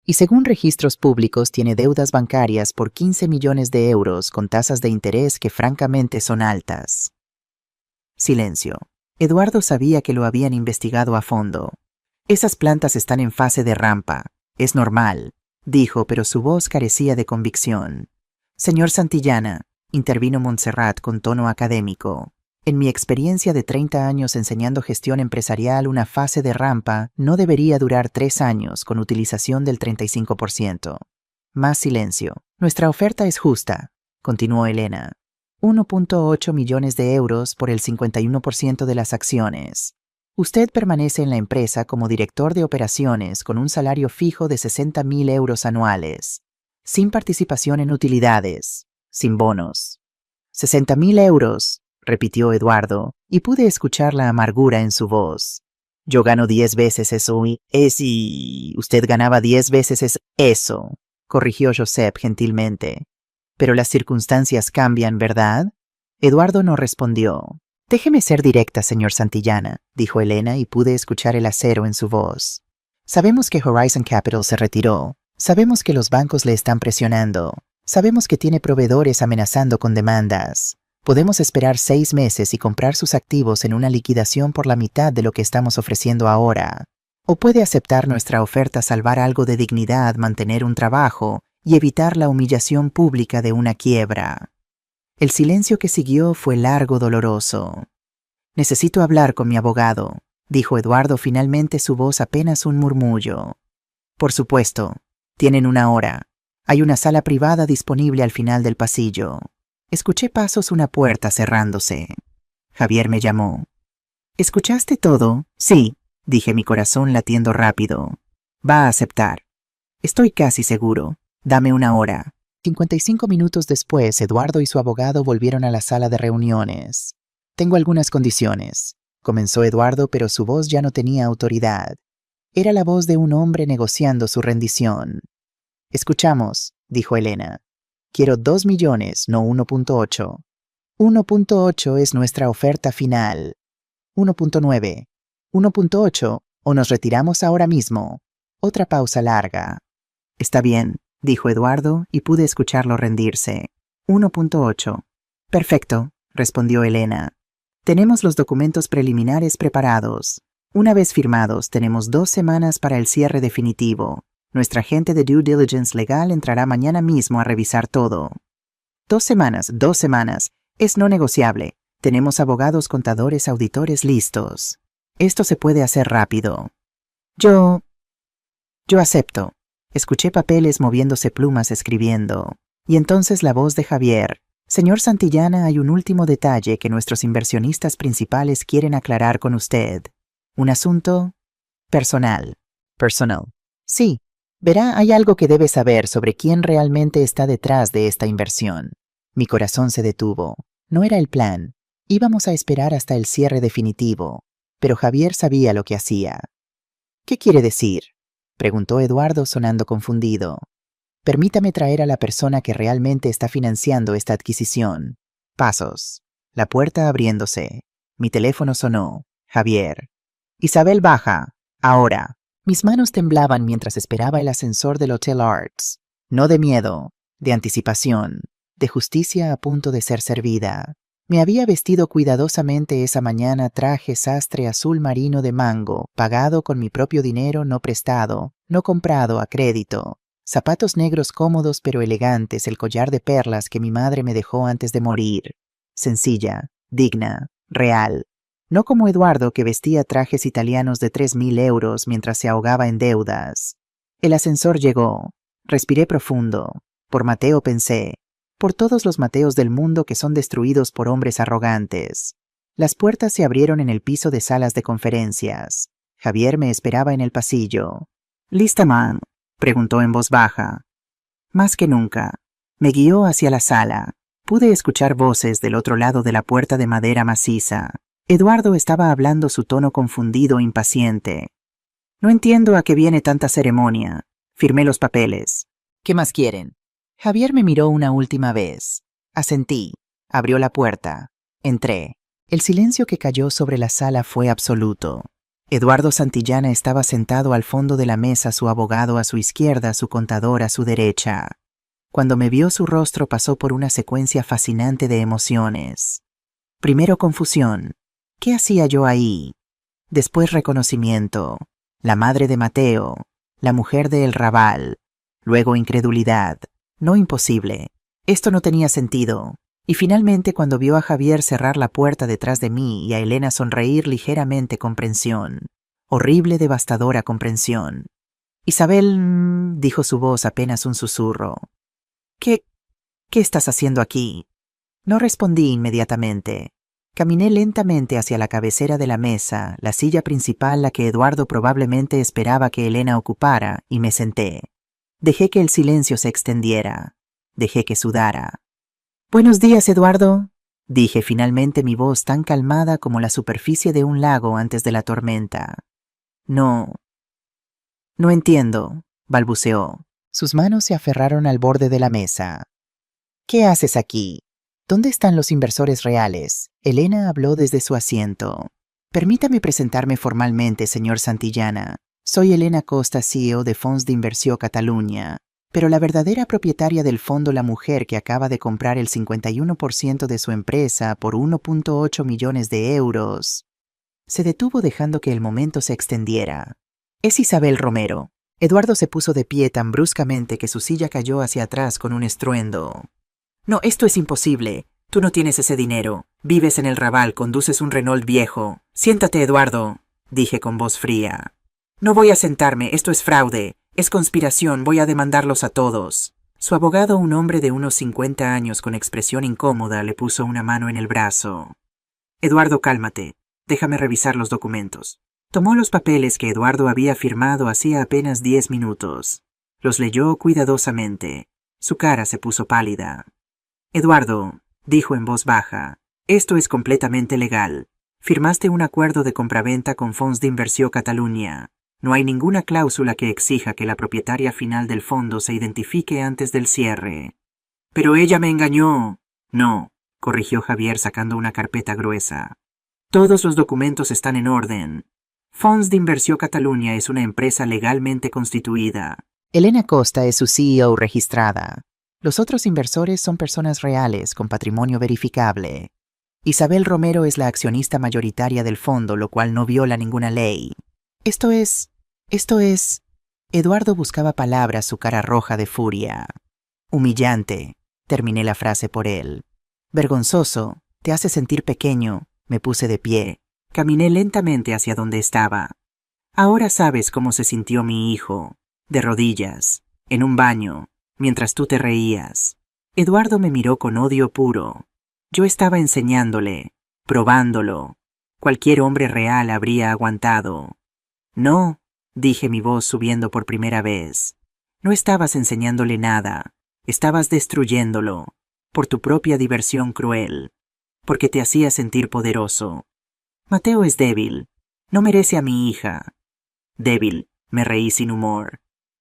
Y según registros públicos tiene deudas bancarias por 15 millones de euros con tasas de interés que francamente son altas. Silencio. Eduardo sabía que lo habían investigado a fondo. Esas plantas están en fase de rampa. Es normal, dijo, pero su voz carecía de convicción. Señor Santillana, intervino Montserrat con tono académico. En mi experiencia de 30 años enseñando gestión empresarial, una fase de rampa no debería durar 3 años con utilización del 35%. Más silencio. Nuestra oferta es justa, continuó Elena. 1.8 millones de euros por el 51% de las acciones. Usted permanece en la empresa como director de operaciones con un salario fijo de 60.000 euros anuales, sin participación en utilidades, sin bonos. 60.000 euros, repitió Eduardo, y pude escuchar la amargura en su voz. Yo gano 10 veces eso y usted ganaba 10 veces eso, corrigió Josep gentilmente. Pero las circunstancias cambian, ¿verdad? Eduardo no respondió. Déjeme ser directa, señor Santillana, dijo Elena, y pude escuchar el acero en su voz. Sabemos que Horizon Capital se retiró. Sabemos que los bancos le están presionando. Sabemos que tiene proveedores amenazando con demandas. Podemos esperar 6 meses y comprar sus activos en una liquidación por la mitad de lo que estamos ofreciendo ahora. O puede aceptar nuestra oferta, salvar algo de dignidad, mantener un trabajo y evitar la humillación pública de una quiebra. El silencio que siguió fue largo, doloroso. Necesito hablar con mi abogado, dijo Eduardo, finalmente, su voz apenas un murmullo. Por supuesto, tienen 1 hora. Hay una sala privada disponible al final del pasillo. Escuché pasos, una puerta cerrándose. Javier me llamó. ¿Escuchaste todo? Sí, dije, mi corazón latiendo rápido. Va a aceptar. Estoy casi seguro. Dame 1 hora. 55 minutos después, Eduardo y su abogado volvieron a la sala de reuniones. Tengo algunas condiciones, comenzó Eduardo, pero su voz ya no tenía autoridad. Era la voz de un hombre negociando su rendición. Escuchamos, dijo Elena. Quiero 2 millones, no 1.8. 1.8 es nuestra oferta final. 1.9. 1.8 o nos retiramos ahora mismo. Otra pausa larga. Está bien, dijo Eduardo y pude escucharlo rendirse. 1.8. Perfecto, respondió Elena. Tenemos los documentos preliminares preparados. Una vez firmados, tenemos 2 semanas para el cierre definitivo. Nuestra agente de due diligence legal entrará mañana mismo a revisar todo. 2 semanas, 2 semanas. Es no negociable. Tenemos abogados, contadores, auditores listos. Esto se puede hacer rápido. Yo acepto. Escuché papeles moviéndose, plumas escribiendo. Y entonces la voz de Javier. Señor Santillana, hay un último detalle que nuestros inversionistas principales quieren aclarar con usted. Un asunto personal. Personal. Sí. Verá, hay algo que debe saber sobre quién realmente está detrás de esta inversión. Mi corazón se detuvo. No era el plan. Íbamos a esperar hasta el cierre definitivo. Pero Javier sabía lo que hacía. ¿Qué quiere decir?, preguntó Eduardo sonando confundido. Permítame traer a la persona que realmente está financiando esta adquisición. Pasos. La puerta abriéndose. Mi teléfono sonó. Javier. Isabel, baja. Ahora. Mis manos temblaban mientras esperaba el ascensor del Hotel Arts. No de miedo, de anticipación, de justicia a punto de ser servida. Me había vestido cuidadosamente esa mañana traje sastre azul marino de mango, pagado con mi propio dinero, no prestado, no comprado a crédito. Zapatos negros cómodos pero elegantes, el collar de perlas que mi madre me dejó antes de morir. Sencilla, digna, real. No como Eduardo, que vestía trajes italianos de 3.000 euros mientras se ahogaba en deudas. El ascensor llegó. Respiré profundo. Por Mateo pensé. Por todos los Mateos del mundo que son destruidos por hombres arrogantes. Las puertas se abrieron en el piso de salas de conferencias. Javier me esperaba en el pasillo. ¿Lista, man?, preguntó en voz baja. Más que nunca. Me guió hacia la sala. Pude escuchar voces del otro lado de la puerta de madera maciza. Eduardo estaba hablando, su tono confundido, impaciente. No entiendo a qué viene tanta ceremonia. Firmé los papeles. ¿Qué más quieren? Javier me miró una última vez. Asentí. Abrió la puerta. Entré. El silencio que cayó sobre la sala fue absoluto. Eduardo Santillana estaba sentado al fondo de la mesa, su abogado a su izquierda, su contador a su derecha. Cuando me vio, su rostro pasó por una secuencia fascinante de emociones. Primero confusión. ¿Qué hacía yo ahí? Después reconocimiento. La madre de Mateo. La mujer de El Raval. Luego incredulidad. No, imposible. Esto no tenía sentido. Y finalmente, cuando vio a Javier cerrar la puerta detrás de mí y a Elena sonreír ligeramente, comprensión. Horrible, devastadora comprensión. Isabel, dijo su voz apenas un susurro. ¿Qué estás haciendo aquí? No respondí inmediatamente. Caminé lentamente hacia la cabecera de la mesa, la silla principal, la que Eduardo probablemente esperaba que Elena ocupara, y me senté. Dejé que el silencio se extendiera. Dejé que sudara. «Buenos días, Eduardo», dije finalmente, mi voz tan calmada como la superficie de un lago antes de la tormenta. No entiendo», balbuceó. Sus manos se aferraron al borde de la mesa. «¿Qué haces aquí? ¿Dónde están los inversores reales?». Elena habló desde su asiento. «Permítame presentarme formalmente, señor Santillana. Soy Elena Costa, CEO de Fons d'Inversió Catalunya. Pero la verdadera propietaria del fondo, la mujer que acaba de comprar el 51% de su empresa por 1.8 millones de euros». Se detuvo dejando que el momento se extendiera. «Es Isabel Romero». Eduardo se puso de pie tan bruscamente que su silla cayó hacia atrás con un estruendo. «No, esto es imposible. Tú no tienes ese dinero. Vives en El Raval, conduces un Renault viejo. Siéntate, Eduardo», dije con voz fría. «No voy a sentarme, esto es fraude. Es conspiración, voy a demandarlos a todos». Su abogado, un hombre de unos 50 años con expresión incómoda, le puso una mano en el brazo. «Eduardo, cálmate. Déjame revisar los documentos». Tomó los papeles que Eduardo había firmado hacía apenas 10 minutos. Los leyó cuidadosamente. Su cara se puso pálida. «Eduardo», dijo en voz baja, «esto es completamente legal. Firmaste un acuerdo de compraventa con Fons d'Inversió Catalunya. No hay ninguna cláusula que exija que la propietaria final del fondo se identifique antes del cierre. Pero ella me engañó. No, corrigió Javier sacando una carpeta gruesa. Todos los documentos están en orden. Fons d'Inversió Catalunya es una empresa legalmente constituida. Elena Costa es su CEO registrada. Los otros inversores son personas reales con patrimonio verificable. Isabel Romero es la accionista mayoritaria del fondo, lo cual no viola ninguna ley. Esto es... Eduardo buscaba palabras, su cara roja de furia. Humillante, terminé la frase por él. Vergonzoso, te hace sentir pequeño. Me puse de pie. Caminé lentamente hacia donde estaba. Ahora sabes cómo se sintió mi hijo, de rodillas, en un baño, mientras tú te reías. Eduardo me miró con odio puro. Yo estaba enseñándole, probándolo. Cualquier hombre real habría aguantado. No, dije, mi voz subiendo por primera vez. No estabas enseñándole nada, estabas destruyéndolo, por tu propia diversión cruel, porque te hacía sentir poderoso. Mateo es débil, no merece a mi hija. Débil, me reí sin humor.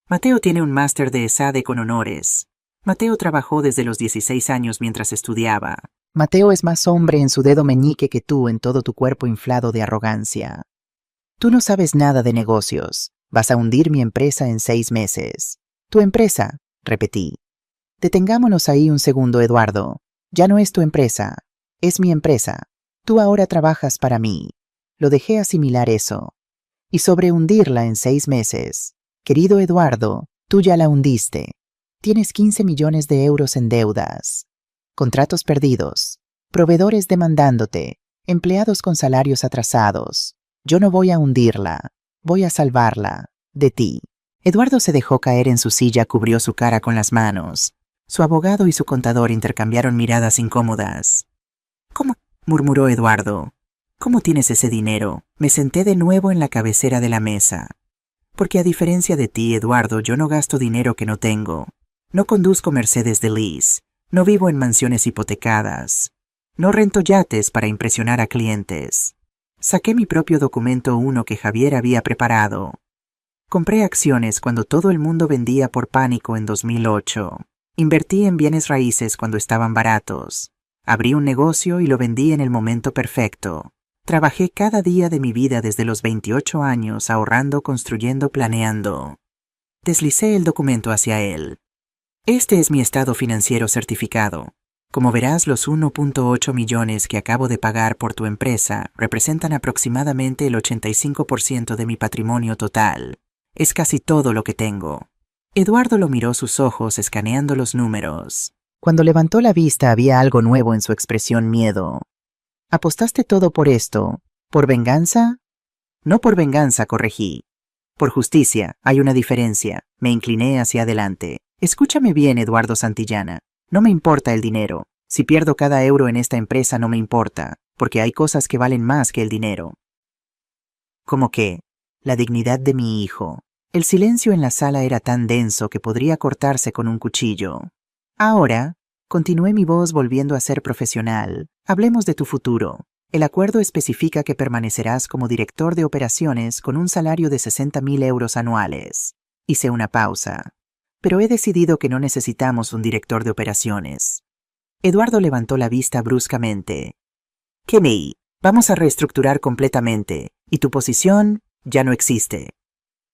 Mateo tiene un máster de ESADE con honores. Mateo trabajó desde los 16 años mientras estudiaba. Mateo es más hombre en su dedo meñique que tú en todo tu cuerpo inflado de arrogancia. Tú no sabes nada de negocios. Vas a hundir mi empresa en 6 meses. Tu empresa, repetí. Detengámonos ahí un segundo, Eduardo. Ya no es tu empresa. Es mi empresa. Tú ahora trabajas para mí. Lo dejé asimilar eso. Y sobre hundirla en 6 meses. Querido Eduardo, tú ya la hundiste. Tienes 15 millones de euros en deudas. Contratos perdidos. Proveedores demandándote. Empleados con salarios atrasados. Yo no voy a hundirla. Voy a salvarla. De ti. Eduardo se dejó caer en su silla, cubrió su cara con las manos. Su abogado y su contador intercambiaron miradas incómodas. ¿Cómo? Murmuró Eduardo. ¿Cómo tienes ese dinero? Me senté de nuevo en la cabecera de la mesa. Porque a diferencia de ti, Eduardo, yo no gasto dinero que no tengo. No conduzco Mercedes de lease. No vivo en mansiones hipotecadas. No rento yates para impresionar a clientes. Saqué mi propio documento 1 que Javier había preparado. Compré acciones cuando todo el mundo vendía por pánico en 2008. Invertí en bienes raíces cuando estaban baratos. Abrí un negocio y lo vendí en el momento perfecto. Trabajé cada día de mi vida desde los 28 años, ahorrando, construyendo, planeando. Deslicé el documento hacia él. Este es mi estado financiero certificado. Como verás, los 1.8 millones que acabo de pagar por tu empresa representan aproximadamente el 85% de mi patrimonio total. Es casi todo lo que tengo. Eduardo lo miró sus ojos, escaneando los números. Cuando levantó la vista había algo nuevo en su expresión: miedo. ¿Apostaste todo por esto? ¿Por venganza? No por venganza, corregí. Por justicia, hay una diferencia. Me incliné hacia adelante. Escúchame bien, Eduardo Santillana. No me importa el dinero. Si pierdo cada euro en esta empresa no me importa, porque hay cosas que valen más que el dinero. ¿Cómo qué? La dignidad de mi hijo. El silencio en la sala era tan denso que podría cortarse con un cuchillo. Ahora, continué mi voz volviendo a ser profesional, hablemos de tu futuro. El acuerdo especifica que permanecerás como director de operaciones con un salario de 60.000 euros anuales. Hice una pausa. Pero he decidido que no necesitamos un director de operaciones. Eduardo levantó la vista bruscamente. Kenny, vamos a reestructurar completamente, y tu posición ya no existe.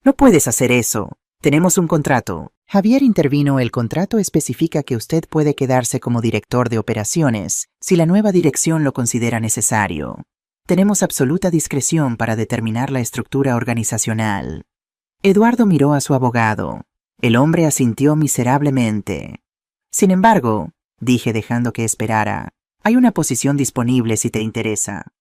No puedes hacer eso. Tenemos un contrato. Javier intervino. El contrato especifica que usted puede quedarse como director de operaciones si la nueva dirección lo considera necesario. Tenemos absoluta discreción para determinar la estructura organizacional. Eduardo miró a su abogado. El hombre asintió miserablemente. Sin embargo, dije dejando que esperara, hay una posición disponible si te interesa.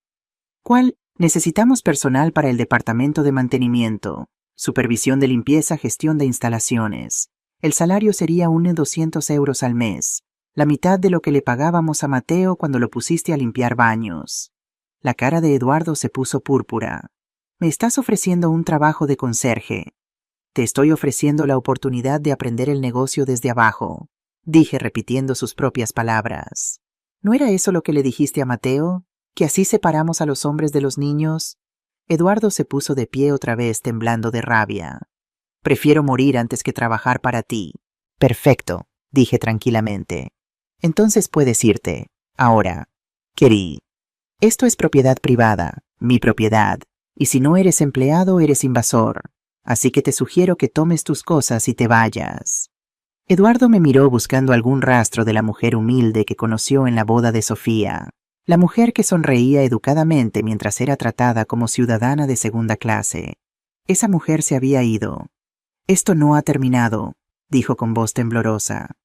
¿Cuál? Necesitamos personal para el departamento de mantenimiento, supervisión de limpieza, gestión de instalaciones. El salario sería 200 euros al mes, la mitad de lo que le pagábamos a Mateo cuando lo pusiste a limpiar baños. La cara de Eduardo se puso púrpura. Me estás ofreciendo un trabajo de conserje. Te estoy ofreciendo la oportunidad de aprender el negocio desde abajo, dije repitiendo sus propias palabras. ¿No era eso lo que le dijiste a Mateo? ¿Que así separamos a los hombres de los niños? Eduardo se puso de pie otra vez temblando de rabia. Prefiero morir antes que trabajar para ti. Perfecto, dije tranquilamente. Entonces puedes irte. Ahora. Querí. Esto es propiedad privada, mi propiedad, y si no eres empleado eres invasor. Así que te sugiero que tomes tus cosas y te vayas. Eduardo me miró buscando algún rastro de la mujer humilde que conoció en la boda de Sofía. La mujer que sonreía educadamente mientras era tratada como ciudadana de segunda clase. Esa mujer se había ido. Esto no ha terminado, dijo con voz temblorosa.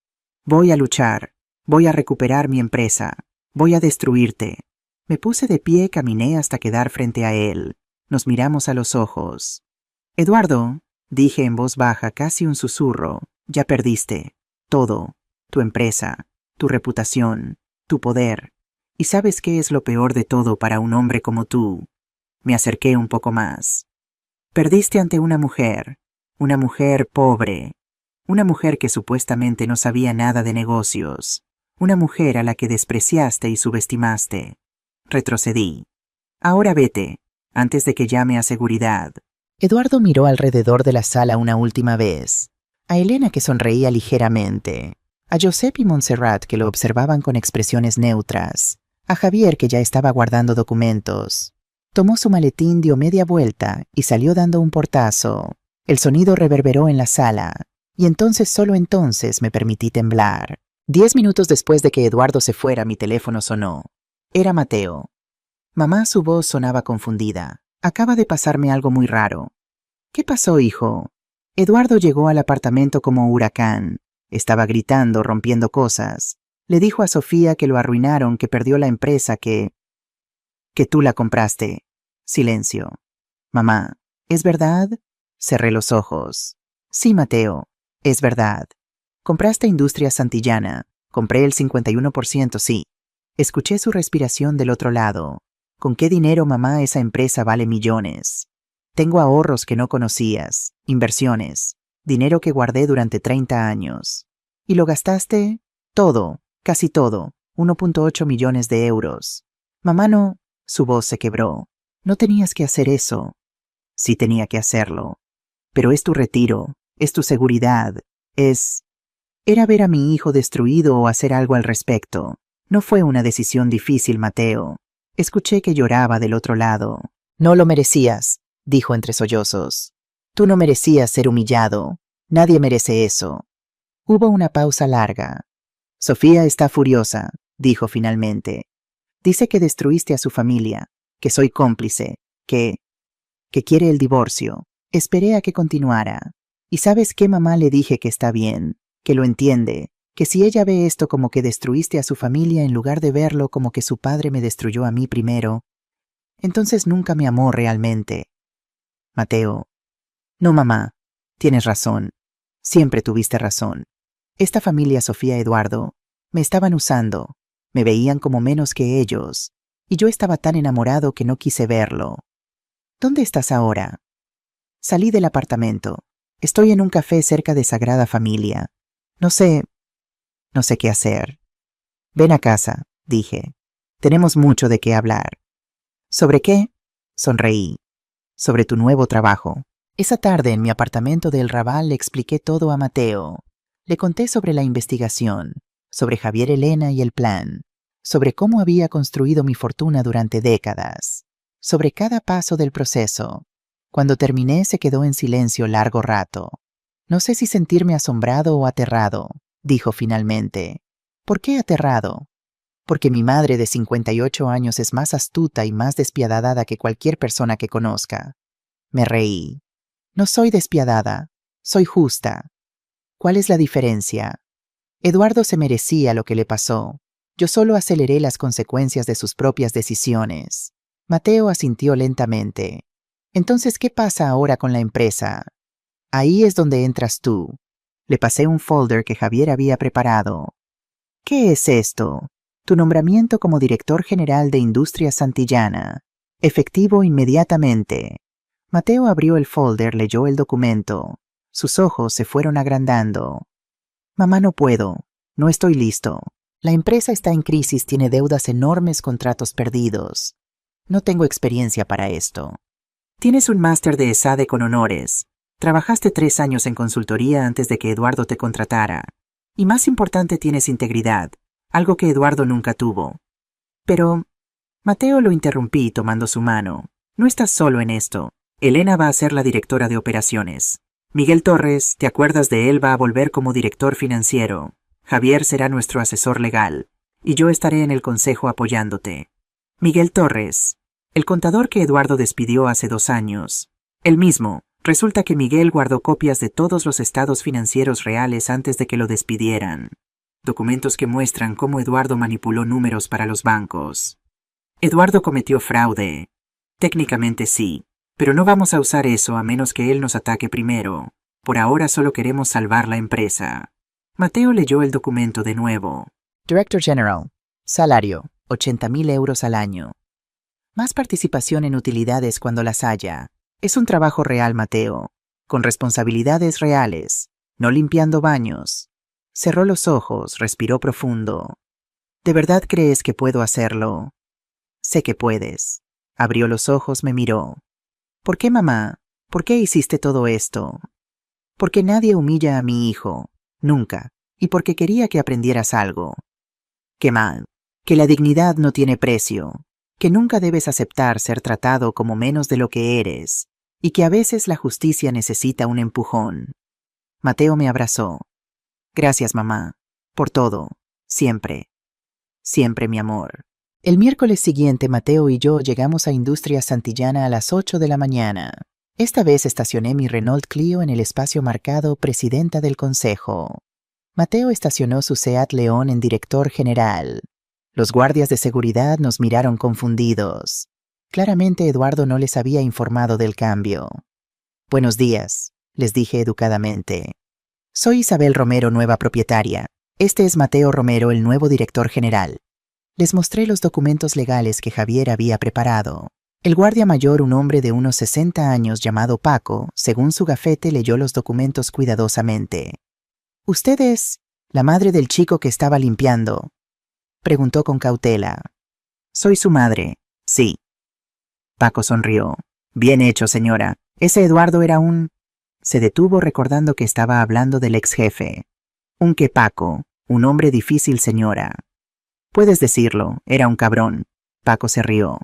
Voy a luchar, voy a recuperar mi empresa, voy a destruirte. Me puse de pie y caminé hasta quedar frente a él. Nos miramos a los ojos. Eduardo, dije en voz baja, casi un susurro, ya perdiste. Todo. Tu empresa, tu reputación, tu poder. ¿Y sabes qué es lo peor de todo para un hombre como tú? Me acerqué un poco más. Perdiste ante una mujer pobre, una mujer que supuestamente no sabía nada de negocios, una mujer a la que despreciaste y subestimaste. Retrocedí. Ahora vete, antes de que llame a seguridad. Eduardo miró alrededor de la sala una última vez, a Elena que sonreía ligeramente, a Josep y Montserrat que lo observaban con expresiones neutras, a Javier que ya estaba guardando documentos. Tomó su maletín, dio media vuelta y salió dando un portazo. El sonido reverberó en la sala, y entonces, solo entonces, me permití temblar. 10 minutos después de que Eduardo se fuera, mi teléfono sonó. Era Mateo. Mamá, su voz sonaba confundida. Acaba de pasarme algo muy raro. ¿Qué pasó, hijo? Eduardo llegó al apartamento como huracán. Estaba gritando, rompiendo cosas. Le dijo a Sofía que lo arruinaron, que perdió la empresa, que tú la compraste. Silencio. Mamá, ¿es verdad? Cerré los ojos. Sí, Mateo, es verdad. Compraste Industria Santillana. Compré el 51%, sí. Escuché su respiración del otro lado. ¿Con qué dinero, mamá? Esa empresa vale millones. Tengo ahorros que no conocías, inversiones, dinero que guardé durante 30 años. ¿Y lo gastaste? Todo, casi todo, 1.8 millones de euros. Mamá, no. Su voz se quebró. No tenías que hacer eso. Sí tenía que hacerlo. Pero es tu retiro, es tu seguridad, Era ver a mi hijo destruido o hacer algo al respecto. No fue una decisión difícil, Mateo. Escuché que lloraba del otro lado. No lo merecías, dijo entre sollozos. Tú no merecías ser humillado. Nadie merece eso. Hubo una pausa larga. Sofía está furiosa, dijo finalmente. Dice que destruiste a su familia, que soy cómplice, que quiere el divorcio. Esperé a que continuara. ¿Y sabes qué, mamá? Le dije que está bien, que lo entiende, que si ella ve esto como que destruiste a su familia en lugar de verlo como que su padre me destruyó a mí primero, entonces nunca me amó realmente. Mateo. No, mamá. Tienes razón. Siempre tuviste razón. Esta familia, Sofía, Eduardo, me estaban usando. Me veían como menos que ellos. Y yo estaba tan enamorado que no quise verlo. ¿Dónde estás ahora? Salí del apartamento. Estoy en un café cerca de Sagrada Familia. No sé qué hacer. Ven a casa, dije. Tenemos mucho de qué hablar. ¿Sobre qué? Sonreí. Sobre tu nuevo trabajo. Esa tarde en mi apartamento de El Raval le expliqué todo a Mateo. Le conté sobre la investigación, sobre Javier, Elena y el plan, sobre cómo había construido mi fortuna durante décadas, sobre cada paso del proceso. Cuando terminé se quedó en silencio largo rato. No sé si sentirme asombrado o aterrado, dijo finalmente. ¿Por qué aterrado? Porque mi madre de 58 años es más astuta y más despiadada que cualquier persona que conozca. Me reí. No soy despiadada, soy justa. ¿Cuál es la diferencia? Eduardo se merecía lo que le pasó. Yo solo aceleré las consecuencias de sus propias decisiones. Mateo asintió lentamente. Entonces, ¿qué pasa ahora con la empresa? Ahí es donde entras tú. Le pasé un folder que Javier había preparado. ¿Qué es esto? Tu nombramiento como director general de Industria Santillana. Efectivo inmediatamente. Mateo abrió el folder, leyó el documento. Sus ojos se fueron agrandando. Mamá, no puedo. No estoy listo. La empresa está en crisis, tiene deudas enormes, contratos perdidos. No tengo experiencia para esto. Tienes un máster de ESADE con honores. Trabajaste 3 años en consultoría antes de que Eduardo te contratara. Y más importante, tienes integridad, algo que Eduardo nunca tuvo. Pero, Mateo, lo interrumpí tomando su mano. No estás solo en esto. Elena va a ser la directora de operaciones. Miguel Torres, ¿te acuerdas de él? Va a volver como director financiero. Javier será nuestro asesor legal. Y yo estaré en el consejo apoyándote. Miguel Torres, el contador que Eduardo despidió hace 2 años. El mismo. Resulta que Miguel guardó copias de todos los estados financieros reales antes de que lo despidieran. Documentos que muestran cómo Eduardo manipuló números para los bancos. Eduardo cometió fraude. Técnicamente sí, pero no vamos a usar eso a menos que él nos ataque primero. Por ahora solo queremos salvar la empresa. Mateo leyó el documento de nuevo. Director General. Salario, 80.000 euros al año. Más participación en utilidades cuando las haya. Es un trabajo real, Mateo, con responsabilidades reales, no limpiando baños. Cerró los ojos, respiró profundo. ¿De verdad crees que puedo hacerlo? Sé que puedes. Abrió los ojos, me miró. ¿Por qué, mamá? ¿Por qué hiciste todo esto? Porque nadie humilla a mi hijo, nunca, y porque quería que aprendieras algo. Qué mal, que la dignidad no tiene precio, que nunca debes aceptar ser tratado como menos de lo que eres, y que a veces la justicia necesita un empujón. Mateo me abrazó. Gracias, mamá, por todo, siempre. Siempre, mi amor. El miércoles siguiente, Mateo y yo llegamos a Industrias Santillana a las 8 de la mañana. Esta vez estacioné mi Renault Clio en el espacio marcado Presidenta del Consejo. Mateo estacionó su Seat León en Director General. Los guardias de seguridad nos miraron confundidos. Claramente Eduardo no les había informado del cambio. Buenos días, les dije educadamente. Soy Isabel Romero, nueva propietaria. Este es Mateo Romero, el nuevo director general. Les mostré los documentos legales que Javier había preparado. El guardia mayor, un hombre de unos 60 años llamado Paco, según su gafete, leyó los documentos cuidadosamente. ¿Usted es la madre del chico que estaba limpiando?, preguntó con cautela. Soy su madre, sí. Paco sonrió. Bien hecho, señora. Ese Eduardo era un... Se detuvo recordando que estaba hablando del ex jefe. ¿Un qué, Paco? Un hombre difícil, señora. Puedes decirlo, era un cabrón. Paco se rió.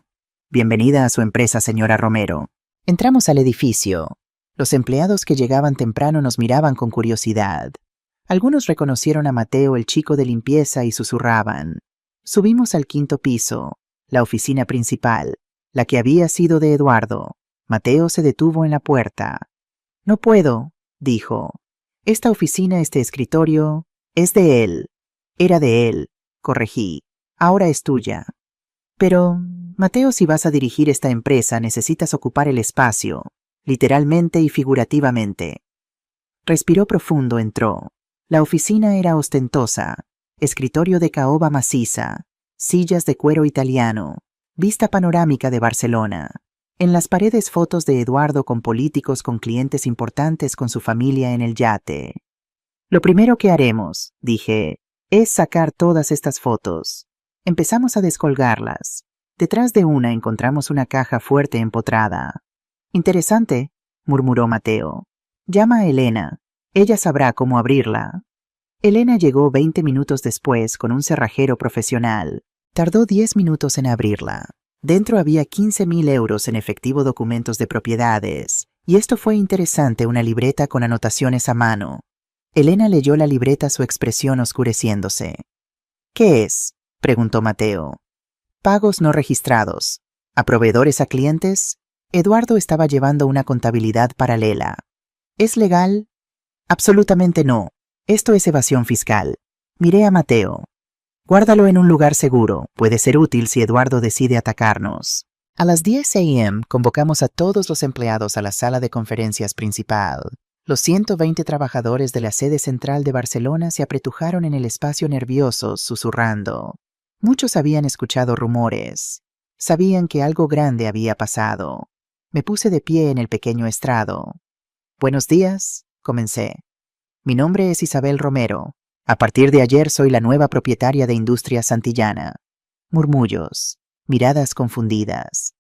Bienvenida a su empresa, señora Romero. Entramos al edificio. Los empleados que llegaban temprano nos miraban con curiosidad. Algunos reconocieron a Mateo, el chico de limpieza, y susurraban. Subimos al 5º piso, la oficina principal, la que había sido de Eduardo. Mateo se detuvo en la puerta. No puedo, dijo. Esta oficina, este escritorio, es de él. Era de él, corregí. Ahora es tuya. Pero, Mateo, si vas a dirigir esta empresa, necesitas ocupar el espacio, literalmente y figurativamente. Respiró profundo, entró. La oficina era ostentosa. Escritorio de caoba maciza, sillas de cuero italiano, vista panorámica de Barcelona. En las paredes fotos de Eduardo con políticos, con clientes importantes, con su familia en el yate. Lo primero que haremos, dije, es sacar todas estas fotos. Empezamos a descolgarlas. Detrás de una encontramos una caja fuerte empotrada. Interesante, murmuró Mateo. Llama a Elena. Ella sabrá cómo abrirla. Elena llegó 20 minutos después con un cerrajero profesional. Tardó 10 minutos en abrirla. Dentro había 15.000 euros en efectivo, documentos de propiedades. Y esto fue interesante, una libreta con anotaciones a mano. Elena leyó la libreta, su expresión oscureciéndose. ¿Qué es?, preguntó Mateo. Pagos no registrados. ¿A proveedores, a clientes? Eduardo estaba llevando una contabilidad paralela. ¿Es legal? Absolutamente no. Esto es evasión fiscal. Miré a Mateo. Guárdalo en un lugar seguro. Puede ser útil si Eduardo decide atacarnos. A las 10 a.m. convocamos a todos los empleados a la sala de conferencias principal. Los 120 trabajadores de la sede central de Barcelona se apretujaron en el espacio nerviosos, susurrando. Muchos habían escuchado rumores. Sabían que algo grande había pasado. Me puse de pie en el pequeño estrado. Buenos días, comencé. Mi nombre es Isabel Romero. A partir de ayer soy la nueva propietaria de Industrias Santillana. Murmullos, miradas confundidas.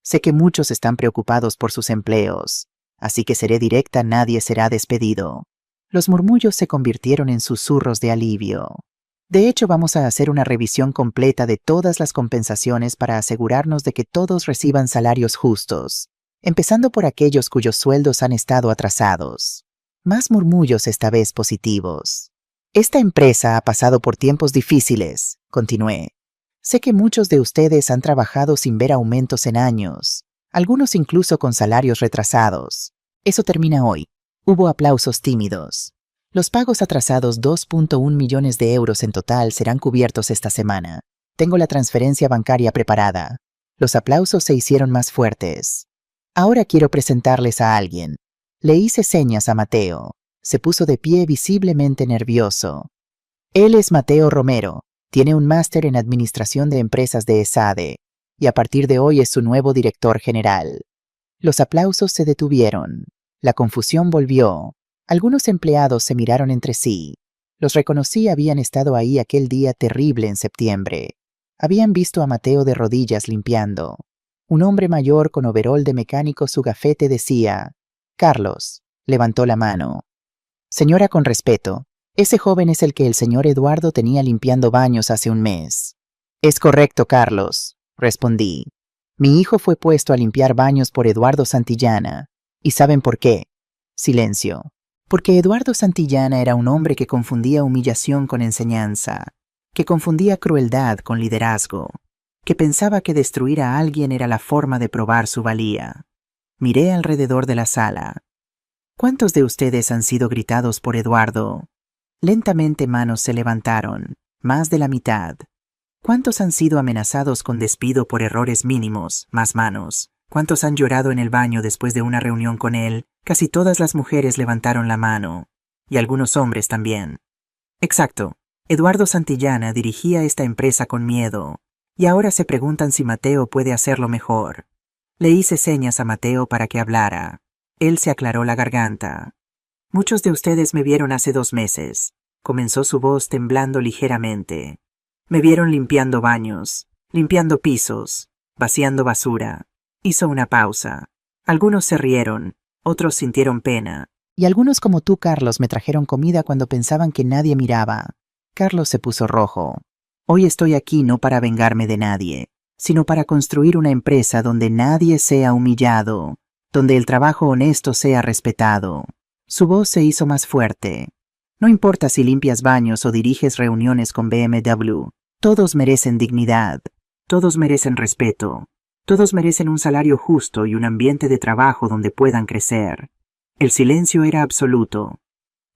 Sé que muchos están preocupados por sus empleos, así que seré directa, nadie será despedido. Los murmullos se convirtieron en susurros de alivio. De hecho, vamos a hacer una revisión completa de todas las compensaciones para asegurarnos de que todos reciban salarios justos, empezando por aquellos cuyos sueldos han estado atrasados. Más murmullos, esta vez positivos. Esta empresa ha pasado por tiempos difíciles, continué. Sé que muchos de ustedes han trabajado sin ver aumentos en años, algunos incluso con salarios retrasados. Eso termina hoy. Hubo aplausos tímidos. Los pagos atrasados, 2.1 millones de euros en total, serán cubiertos esta semana. Tengo la transferencia bancaria preparada. Los aplausos se hicieron más fuertes. Ahora quiero presentarles a alguien. Le hice señas a Mateo. Se puso de pie visiblemente nervioso. Él es Mateo Romero. Tiene un máster en Administración de Empresas de ESADE, y a partir de hoy es su nuevo director general. Los aplausos se detuvieron. La confusión volvió. Algunos empleados se miraron entre sí. Los reconocí, habían estado ahí aquel día terrible en septiembre. Habían visto a Mateo de rodillas limpiando. Un hombre mayor con overol de mecánico, su gafete decía: Carlos. Levantó la mano. Señora, con respeto. Ese joven es el que el señor Eduardo tenía limpiando baños hace un mes. Es correcto, Carlos, respondí. Mi hijo fue puesto a limpiar baños por Eduardo Santillana. ¿Y saben por qué? Silencio. Porque Eduardo Santillana era un hombre que confundía humillación con enseñanza, que confundía crueldad con liderazgo, que pensaba que destruir a alguien era la forma de probar su valía. Miré alrededor de la sala. ¿Cuántos de ustedes han sido gritados por Eduardo? Lentamente manos se levantaron, más de la mitad. ¿Cuántos han sido amenazados con despido por errores mínimos? Más manos. ¿Cuántos han llorado en el baño después de una reunión con él? Casi todas las mujeres levantaron la mano. Y algunos hombres también. Exacto. Eduardo Santillana dirigía esta empresa con miedo. Y ahora se preguntan si Mateo puede hacerlo mejor. Le hice señas a Mateo para que hablara. Él se aclaró la garganta. Muchos de ustedes me vieron hace 2 meses. Comenzó su voz temblando ligeramente. Me vieron limpiando baños, limpiando pisos, vaciando basura. Hizo una pausa. Algunos se rieron, otros sintieron pena. Y algunos como tú, Carlos, me trajeron comida cuando pensaban que nadie miraba. Carlos se puso rojo. Hoy estoy aquí no para vengarme de nadie, sino para construir una empresa donde nadie sea humillado, donde el trabajo honesto sea respetado. Su voz se hizo más fuerte. No importa si limpias baños o diriges reuniones con BMW, todos merecen dignidad, todos merecen respeto, todos merecen un salario justo y un ambiente de trabajo donde puedan crecer. El silencio era absoluto.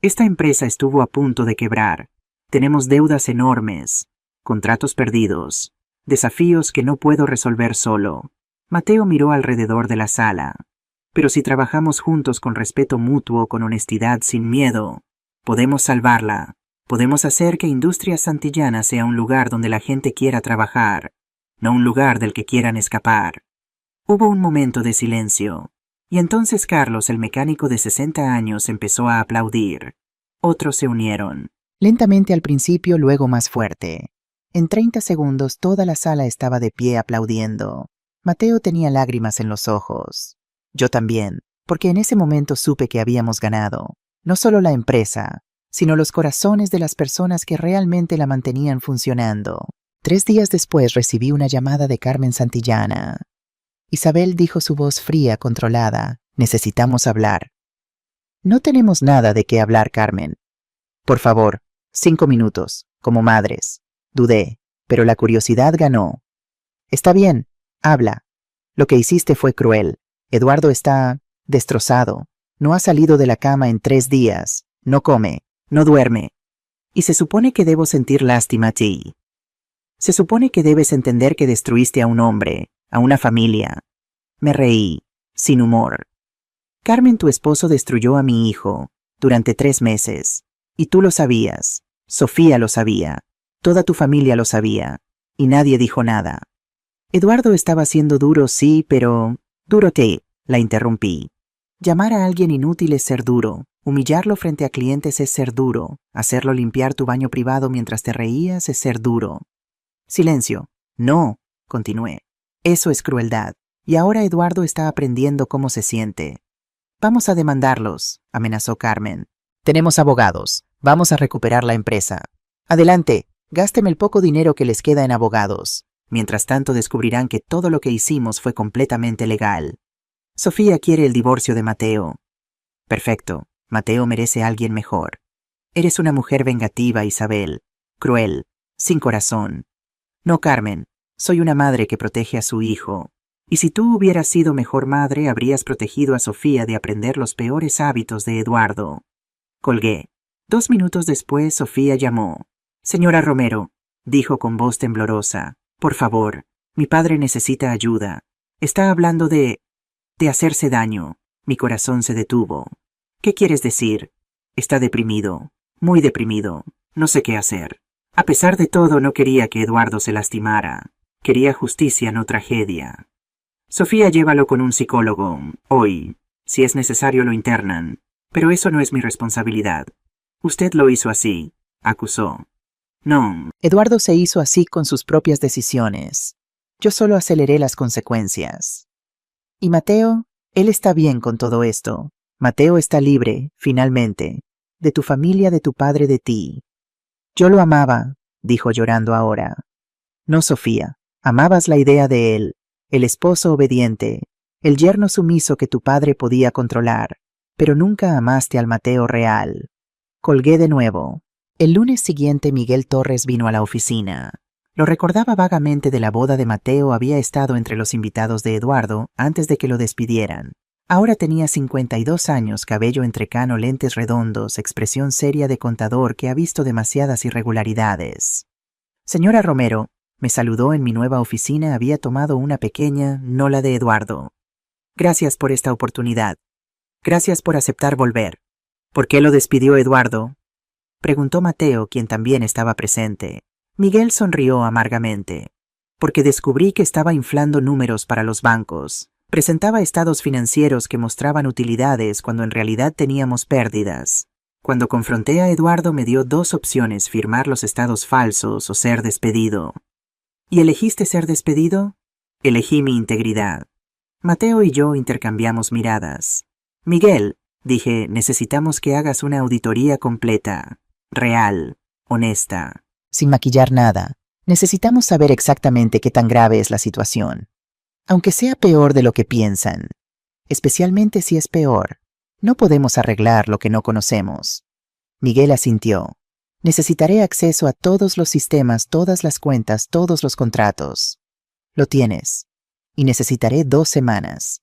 Esta empresa estuvo a punto de quebrar. Tenemos deudas enormes, contratos perdidos, desafíos que no puedo resolver solo. Mateo miró alrededor de la sala. Pero si trabajamos juntos con respeto mutuo, con honestidad, sin miedo, podemos salvarla. Podemos hacer que Industrias Santillana sea un lugar donde la gente quiera trabajar, no un lugar del que quieran escapar. Hubo un momento de silencio, y entonces Carlos, el mecánico de 60 años, empezó a aplaudir. Otros se unieron. Lentamente al principio, luego más fuerte. En 30 segundos toda la sala estaba de pie aplaudiendo. Mateo tenía lágrimas en los ojos. Yo también, porque en ese momento supe que habíamos ganado, no solo la empresa, sino los corazones de las personas que realmente la mantenían funcionando. 3 días después recibí una llamada de Carmen Santillana. Isabel, dijo su voz fría, controlada, necesitamos hablar. No tenemos nada de qué hablar, Carmen. Por favor, 5 minutos, como madres. Dudé, pero la curiosidad ganó. Está bien, habla. Lo que hiciste fue cruel. Eduardo está destrozado. No ha salido de la cama en 3 días. No come, no duerme. Y se supone que debo sentir lástima a ti. Se supone que debes entender que destruiste a un hombre, a una familia. Me reí, sin humor. Carmen, tu esposo destruyó a mi hijo durante 3 meses. Y tú lo sabías. Sofía lo sabía. Toda tu familia lo sabía. Y nadie dijo nada. Eduardo estaba siendo duro, sí, pero... Duro te, la interrumpí. Llamar a alguien inútil es ser duro. Humillarlo frente a clientes es ser duro. Hacerlo limpiar tu baño privado mientras te reías es ser duro. Silencio. No, continué. Eso es crueldad. Y ahora Eduardo está aprendiendo cómo se siente. Vamos a demandarlos, amenazó Carmen. Tenemos abogados. Vamos a recuperar la empresa. Adelante, gásteme el poco dinero que les queda en abogados. Mientras tanto descubrirán que todo lo que hicimos fue completamente legal. Sofía quiere el divorcio de Mateo. Perfecto. Mateo merece a alguien mejor. Eres una mujer vengativa, Isabel. Cruel. Sin corazón. No, Carmen. Soy una madre que protege a su hijo. Y si tú hubieras sido mejor madre, habrías protegido a Sofía de aprender los peores hábitos de Eduardo. Colgué. 2 minutos después, Sofía llamó. Señora Romero, dijo con voz temblorosa. Por favor, mi padre necesita ayuda. Está hablando de hacerse daño. Mi corazón se detuvo. ¿Qué quieres decir? Está deprimido. Muy deprimido. No sé qué hacer. A pesar de todo, no quería que Eduardo se lastimara. Quería justicia, no tragedia. Sofía, llévalo con un psicólogo. Hoy. Si es necesario, lo internan. Pero eso no es mi responsabilidad. Usted lo hizo así, acusó. No. Eduardo se hizo así con sus propias decisiones. Yo solo aceleré las consecuencias. ¿Y Mateo? Él está bien con todo esto. Mateo está libre, finalmente. De tu familia, de tu padre, de ti. Yo lo amaba, dijo llorando ahora. No, Sofía. Amabas la idea de él, el esposo obediente, el yerno sumiso que tu padre podía controlar, pero nunca amaste al Mateo real. Colgué de nuevo. El lunes siguiente Miguel Torres vino a la oficina. Lo recordaba vagamente de la boda de Mateo, había estado entre los invitados de Eduardo antes de que lo despidieran. Ahora tenía 52 años, cabello entrecano, lentes redondos, expresión seria de contador que ha visto demasiadas irregularidades. Señora Romero, me saludó en mi nueva oficina, había tomado una pequeña, no la de Eduardo. Gracias por esta oportunidad. Gracias por aceptar volver. ¿Por qué lo despidió Eduardo? Preguntó Mateo, quien también estaba presente. Miguel sonrió amargamente. Porque descubrí que estaba inflando números para los bancos. Presentaba estados financieros que mostraban utilidades cuando en realidad teníamos pérdidas. Cuando confronté a Eduardo me dio 2 opciones, firmar los estados falsos o ser despedido. ¿Y elegiste ser despedido? Elegí mi integridad. Mateo y yo intercambiamos miradas. Miguel, dije, necesitamos que hagas una auditoría completa, real, honesta. Sin maquillar nada. Necesitamos saber exactamente qué tan grave es la situación. Aunque sea peor de lo que piensan. Especialmente si es peor. No podemos arreglar lo que no conocemos. Miguel asintió. Necesitaré acceso a todos los sistemas, todas las cuentas, todos los contratos. Lo tienes. Y necesitaré 2 semanas.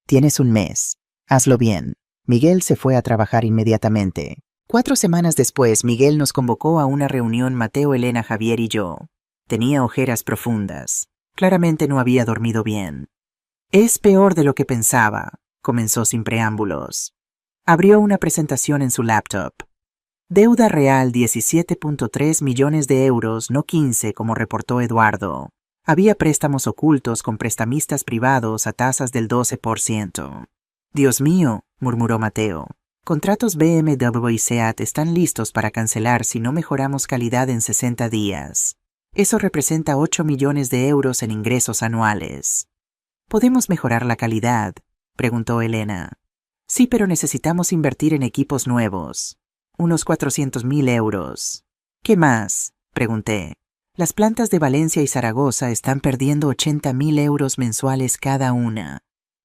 Tienes 1 mes. Hazlo bien. Miguel se fue a trabajar inmediatamente. 4 semanas después, Miguel nos convocó a una reunión, Mateo, Elena, Javier y yo. Tenía ojeras profundas. Claramente no había dormido bien. Es peor de lo que pensaba, comenzó sin preámbulos. Abrió una presentación en su laptop. Deuda real 17.3 millones de euros, no 15 como reportó Eduardo. Había préstamos ocultos con prestamistas privados a tasas del 12%. Dios mío, murmuró Mateo. Contratos BMW y SEAT están listos para cancelar si no mejoramos calidad en 60 días. Eso representa 8 millones de euros en ingresos anuales. ¿Podemos mejorar la calidad?, preguntó Elena. Sí, pero necesitamos invertir en equipos nuevos. Unos 400.000 euros. ¿Qué más?, pregunté. Las plantas de Valencia y Zaragoza están perdiendo 80.000 euros mensuales cada una.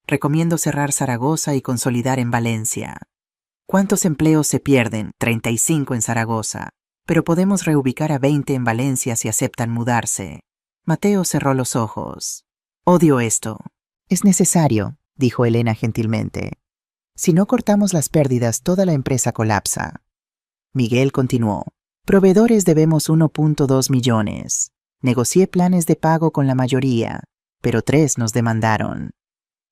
Recomiendo cerrar Zaragoza y consolidar en Valencia. ¿Cuántos empleos se pierden? 35 en Zaragoza. Pero podemos reubicar a 20 en Valencia si aceptan mudarse. Mateo cerró los ojos. Odio esto. Es necesario, dijo Elena gentilmente. Si no cortamos las pérdidas, toda la empresa colapsa. Miguel continuó. Proveedores debemos 1.2 millones. Negocié planes de pago con la mayoría, pero 3 nos demandaron.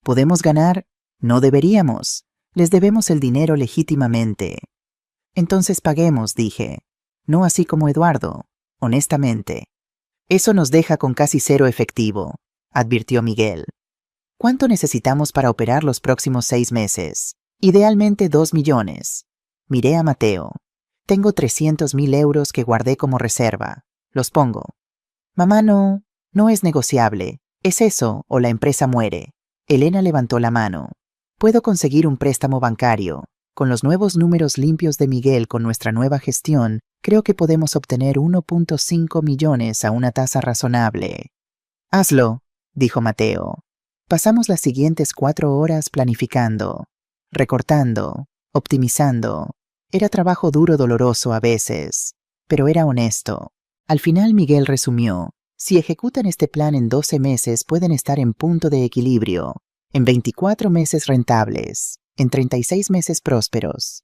¿Podemos ganar? No deberíamos. Les debemos el dinero legítimamente. Entonces paguemos, dije. No así como Eduardo, honestamente. Eso nos deja con casi 0 efectivo, advirtió Miguel. ¿Cuánto necesitamos para operar los próximos 6 meses? Idealmente 2 millones. Miré a Mateo. Tengo 300.000 euros que guardé como reserva. Los pongo. Mamá, no es negociable. Es eso o la empresa muere. Elena levantó la mano. Puedo conseguir un préstamo bancario. Con los nuevos números limpios de Miguel con nuestra nueva gestión, creo que podemos obtener 1.5 millones a una tasa razonable. Hazlo, dijo Mateo. Pasamos las siguientes 4 horas planificando, recortando, optimizando. Era trabajo duro, doloroso a veces, pero era honesto. Al final Miguel resumió: si ejecutan este plan en 12 meses pueden estar en punto de equilibrio, en 24 meses rentables, en 36 meses prósperos.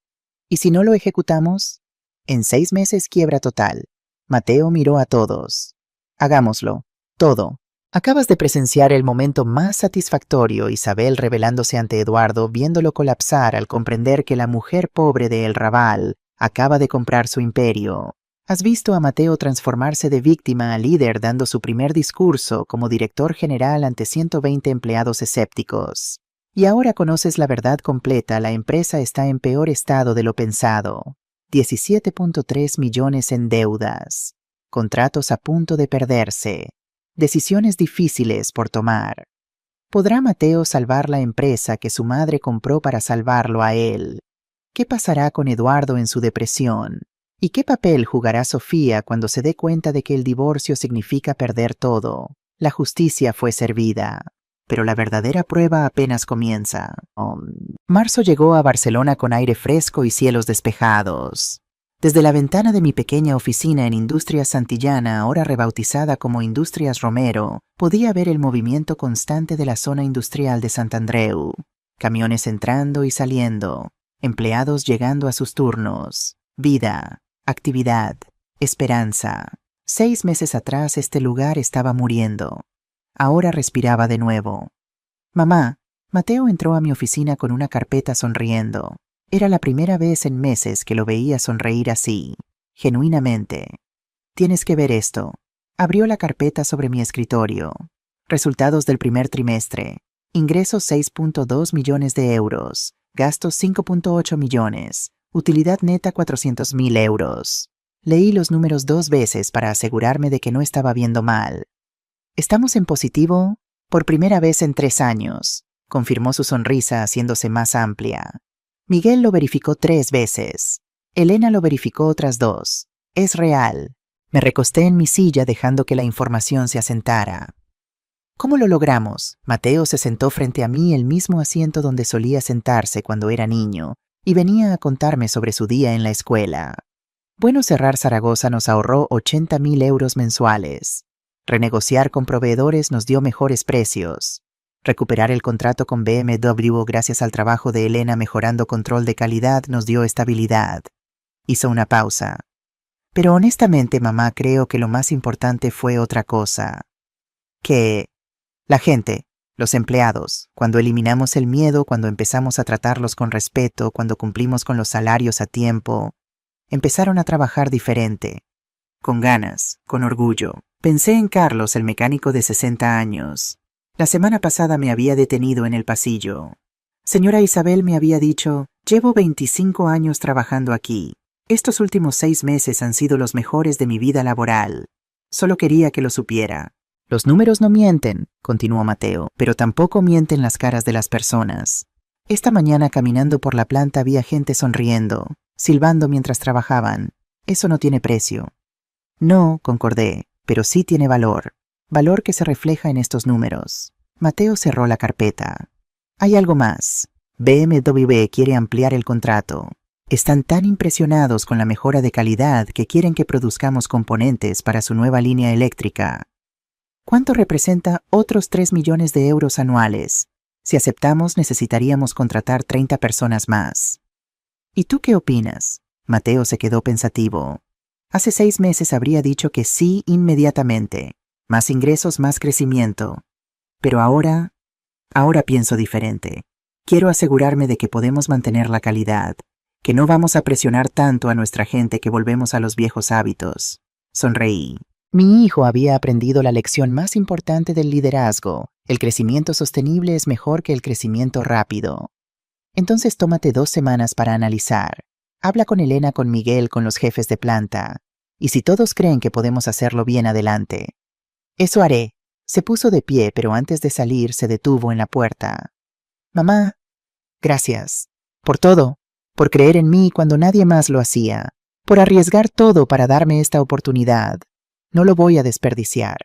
¿Y si no lo ejecutamos? En 6 meses quiebra total. Mateo miró a todos. Hagámoslo. Todo. Acabas de presenciar el momento más satisfactorio, Isabel revelándose ante Eduardo, viéndolo colapsar al comprender que la mujer pobre de El Raval acaba de comprar su imperio. Has visto a Mateo transformarse de víctima a líder dando su primer discurso como director general ante 120 empleados escépticos. Y ahora conoces la verdad completa, la empresa está en peor estado de lo pensado. 17.3 millones en deudas. Contratos a punto de perderse. Decisiones difíciles por tomar. ¿Podrá Mateo salvar la empresa que su madre compró para salvarlo a él? ¿Qué pasará con Eduardo en su depresión? ¿Y qué papel jugará Sofía cuando se dé cuenta de que el divorcio significa perder todo? La justicia fue servida, pero la verdadera prueba apenas comienza. Marzo llegó a Barcelona con aire fresco y cielos despejados. Desde la ventana de mi pequeña oficina en Industrias Santillana, ahora rebautizada como Industrias Romero, podía ver el movimiento constante de la zona industrial de Sant Andreu. Camiones entrando y saliendo, empleados llegando a sus turnos, vida, actividad, esperanza. 6 meses atrás este lugar estaba muriendo. Ahora respiraba de nuevo. Mamá, Mateo entró a mi oficina con una carpeta sonriendo. Era la primera vez en meses que lo veía sonreír así, genuinamente. Tienes que ver esto. Abrió la carpeta sobre mi escritorio. Resultados del primer trimestre. Ingresos 6.2 millones de euros. Gastos 5.8 millones. Utilidad neta 400.000 euros. Leí los números 2 veces para asegurarme de que no estaba viendo mal. ¿Estamos en positivo? Por primera vez en 3 años, confirmó su sonrisa haciéndose más amplia. Miguel lo verificó 3 veces. Elena lo verificó otras 2. Es real. Me recosté en mi silla dejando que la información se asentara. ¿Cómo lo logramos? Mateo se sentó frente a mí, el mismo asiento donde solía sentarse cuando era niño, y venía a contarme sobre su día en la escuela. Bueno, cerrar Zaragoza nos ahorró 80.000 euros mensuales. Renegociar con proveedores nos dio mejores precios. Recuperar el contrato con BMW gracias al trabajo de Elena mejorando control de calidad nos dio estabilidad. Hizo una pausa. Pero honestamente, mamá, creo que lo más importante fue otra cosa. Que la gente, los empleados, cuando eliminamos el miedo, cuando empezamos a tratarlos con respeto, cuando cumplimos con los salarios a tiempo, empezaron a trabajar diferente, con ganas, con orgullo. Pensé en Carlos, el mecánico de 60 años. La semana pasada me había detenido en el pasillo. Señora Isabel, me había dicho, llevo 25 años trabajando aquí. Estos últimos 6 meses han sido los mejores de mi vida laboral. Solo quería que lo supiera. Los números no mienten, continuó Mateo, pero tampoco mienten las caras de las personas. Esta mañana caminando por la planta había gente sonriendo, silbando mientras trabajaban. Eso no tiene precio. No, concordé, pero sí tiene valor. Valor que se refleja en estos números. Mateo cerró la carpeta. Hay algo más. BMW quiere ampliar el contrato. Están tan impresionados con la mejora de calidad que quieren que produzcamos componentes para su nueva línea eléctrica. ¿Cuánto representa otros 3 millones de euros anuales? Si aceptamos, necesitaríamos contratar 30 personas más. ¿Y tú qué opinas? Mateo se quedó pensativo. Hace 6 meses habría dicho que sí inmediatamente. Más ingresos, más crecimiento. Pero ahora pienso diferente. Quiero asegurarme de que podemos mantener la calidad, que no vamos a presionar tanto a nuestra gente que volvemos a los viejos hábitos. Sonreí. Mi hijo había aprendido la lección más importante del liderazgo. El crecimiento sostenible es mejor que el crecimiento rápido. Entonces tómate 2 semanas para analizar. Habla con Elena, con Miguel, con los jefes de planta. Y si todos creen que podemos hacerlo bien, adelante. Eso haré. Se puso de pie, pero antes de salir se detuvo en la puerta. Mamá, gracias. Por todo. Por creer en mí cuando nadie más lo hacía. Por arriesgar todo para darme esta oportunidad. No lo voy a desperdiciar.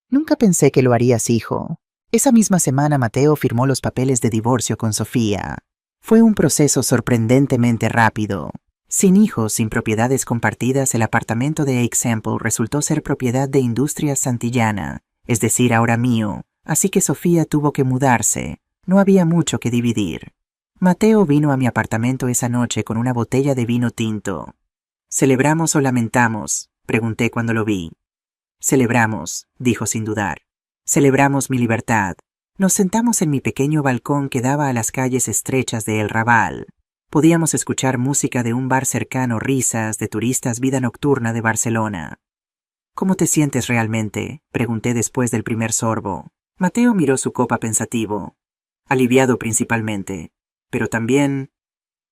Nunca pensé que lo harías, hijo. Esa misma semana Mateo firmó los papeles de divorcio con Sofía. Fue un proceso sorprendentemente rápido. Sin hijos, sin propiedades compartidas, el apartamento de Example resultó ser propiedad de Industrias Santillana, es decir, ahora mío, así que Sofía tuvo que mudarse. No había mucho que dividir. Mateo vino a mi apartamento esa noche con una botella de vino tinto. ¿Celebramos o lamentamos?, pregunté cuando lo vi. Celebramos, dijo sin dudar. Celebramos mi libertad. Nos sentamos en mi pequeño balcón que daba a las calles estrechas de El Raval. Podíamos escuchar música de un bar cercano, risas de turistas, vida nocturna de Barcelona. ¿Cómo te sientes realmente?, pregunté después del primer sorbo. Mateo miró su copa pensativo. Aliviado principalmente, pero también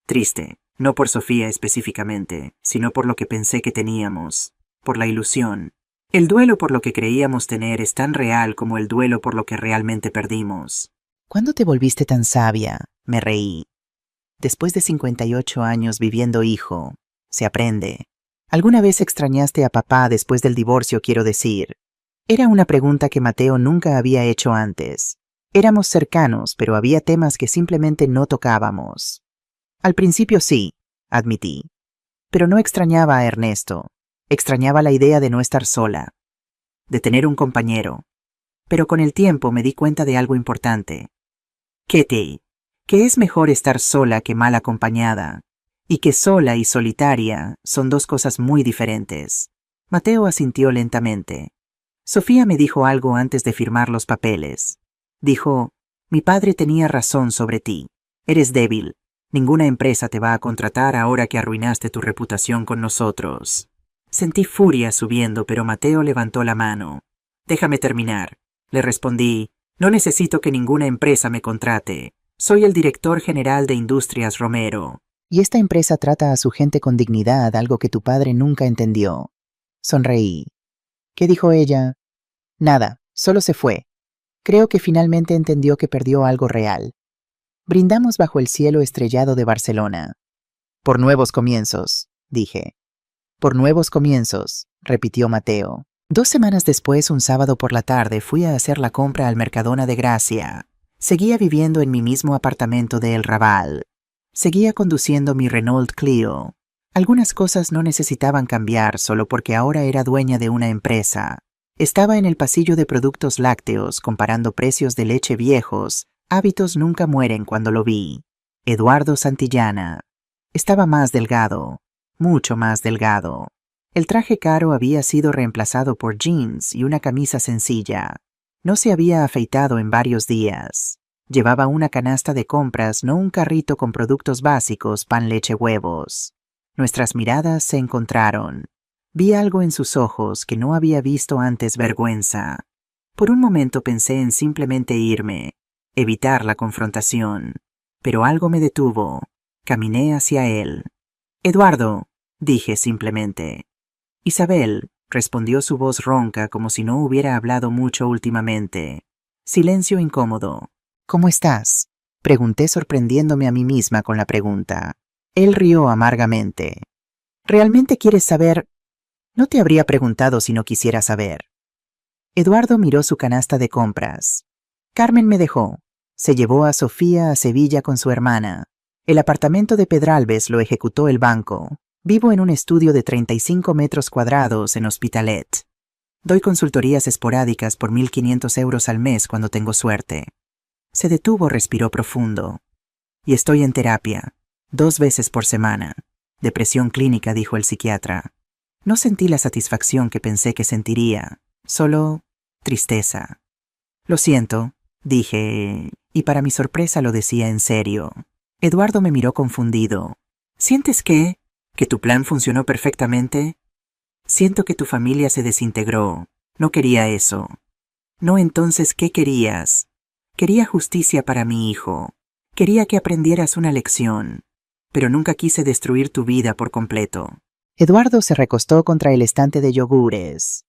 triste, no por Sofía específicamente, sino por lo que pensé que teníamos, por la ilusión. El duelo por lo que creíamos tener es tan real como el duelo por lo que realmente perdimos. ¿Cuándo te volviste tan sabia?, me reí. Después de 58 años viviendo, hijo, se aprende. ¿Alguna vez extrañaste a papá después del divorcio, quiero decir? Era una pregunta que Mateo nunca había hecho antes. Éramos cercanos, pero había temas que simplemente no tocábamos. Al principio sí, admití. Pero no extrañaba a Ernesto. Extrañaba la idea de no estar sola, de tener un compañero. Pero con el tiempo me di cuenta de algo importante. Que es mejor estar sola que mal acompañada, y que sola y solitaria son dos cosas muy diferentes. Mateo asintió lentamente. Sofía me dijo algo antes de firmar los papeles. Dijo, mi padre tenía razón sobre ti. Eres débil. Ninguna empresa te va a contratar ahora que arruinaste tu reputación con nosotros. Sentí furia subiendo, pero Mateo levantó la mano. Déjame terminar. Le respondí, no necesito que ninguna empresa me contrate. Soy el director general de Industrias Romero. Y esta empresa trata a su gente con dignidad, algo que tu padre nunca entendió. Sonreí. ¿Qué dijo ella? Nada, solo se fue. Creo que finalmente entendió que perdió algo real. Brindamos bajo el cielo estrellado de Barcelona. Por nuevos comienzos, dije. Por nuevos comienzos, repitió Mateo. 2 semanas después, un sábado por la tarde, fui a hacer la compra al Mercadona de Gracia. Seguía viviendo en mi mismo apartamento de El Raval. Seguía conduciendo mi Renault Clio. Algunas cosas no necesitaban cambiar solo porque ahora era dueña de una empresa. Estaba en el pasillo de productos lácteos comparando precios de leche viejos. Hábitos nunca mueren cuando lo vi. Eduardo Santillana. Estaba más delgado, mucho más delgado. El traje caro había sido reemplazado por jeans y una camisa sencilla. No se había afeitado en varios días. Llevaba una canasta de compras, no un carrito con productos básicos, pan, leche, huevos. Nuestras miradas se encontraron. Vi algo en sus ojos que no había visto antes: vergüenza. Por un momento pensé en simplemente irme, evitar la confrontación. Pero algo me detuvo. Caminé hacia él. Eduardo, dije simplemente. Isabel, respondió su voz ronca como si no hubiera hablado mucho últimamente. Silencio incómodo. ¿Cómo estás?, pregunté sorprendiéndome a mí misma con la pregunta. Él rió amargamente. ¿Realmente quieres saber? No te habría preguntado si no quisiera saber. Eduardo miró su canasta de compras. Carmen me dejó. Se llevó a Sofía a Sevilla con su hermana. El apartamento de Pedralbes lo ejecutó el banco. Vivo en un estudio de 35 metros cuadrados en Hospitalet. Doy consultorías esporádicas por 1.500 euros al mes cuando tengo suerte. Se detuvo, respiró profundo. Y estoy en terapia, 2 veces por semana. Depresión clínica, dijo el psiquiatra. No sentí la satisfacción que pensé que sentiría, solo tristeza. Lo siento, dije, y para mi sorpresa lo decía en serio. Eduardo me miró confundido. ¿Sientes que tu plan funcionó perfectamente? Siento que tu familia se desintegró. No quería eso. No, entonces, ¿qué querías? Quería justicia para mi hijo. Quería que aprendieras una lección. Pero nunca quise destruir tu vida por completo. Eduardo se recostó contra el estante de yogures.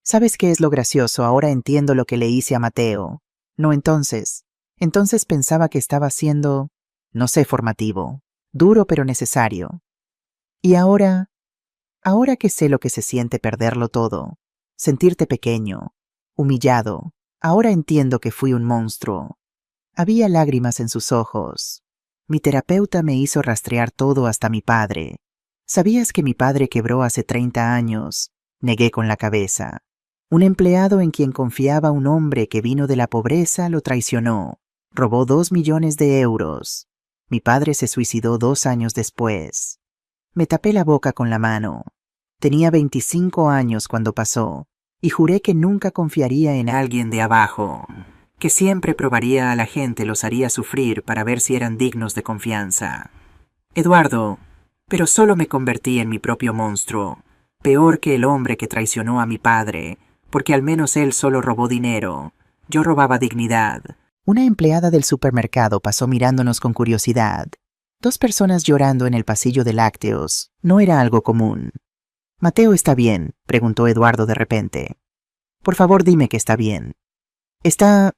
¿Sabes qué es lo gracioso? Ahora entiendo lo que le hice a Mateo. No entonces. Entonces pensaba que estaba siendo, no sé, formativo. Duro pero necesario. Y ahora que sé lo que se siente perderlo todo, sentirte pequeño, humillado, ahora entiendo que fui un monstruo. Había lágrimas en sus ojos. Mi terapeuta me hizo rastrear todo hasta mi padre. ¿Sabías que mi padre quebró hace 30 años? Negué con la cabeza. Un empleado en quien confiaba un hombre que vino de la pobreza lo traicionó. Robó 2 millones de euros. Mi padre se suicidó 2 años después. Me tapé la boca con la mano. Tenía 25 años cuando pasó, y juré que nunca confiaría en alguien de abajo, que siempre probaría a la gente, los haría sufrir para ver si eran dignos de confianza. Eduardo, pero solo me convertí en mi propio monstruo, peor que el hombre que traicionó a mi padre, porque al menos él solo robó dinero. Yo robaba dignidad. Una empleada del supermercado pasó mirándonos con curiosidad. 2 personas llorando en el pasillo de lácteos no era algo común. «¿Mateo está bien?», preguntó Eduardo de repente. «Por favor, dime que está bien». Está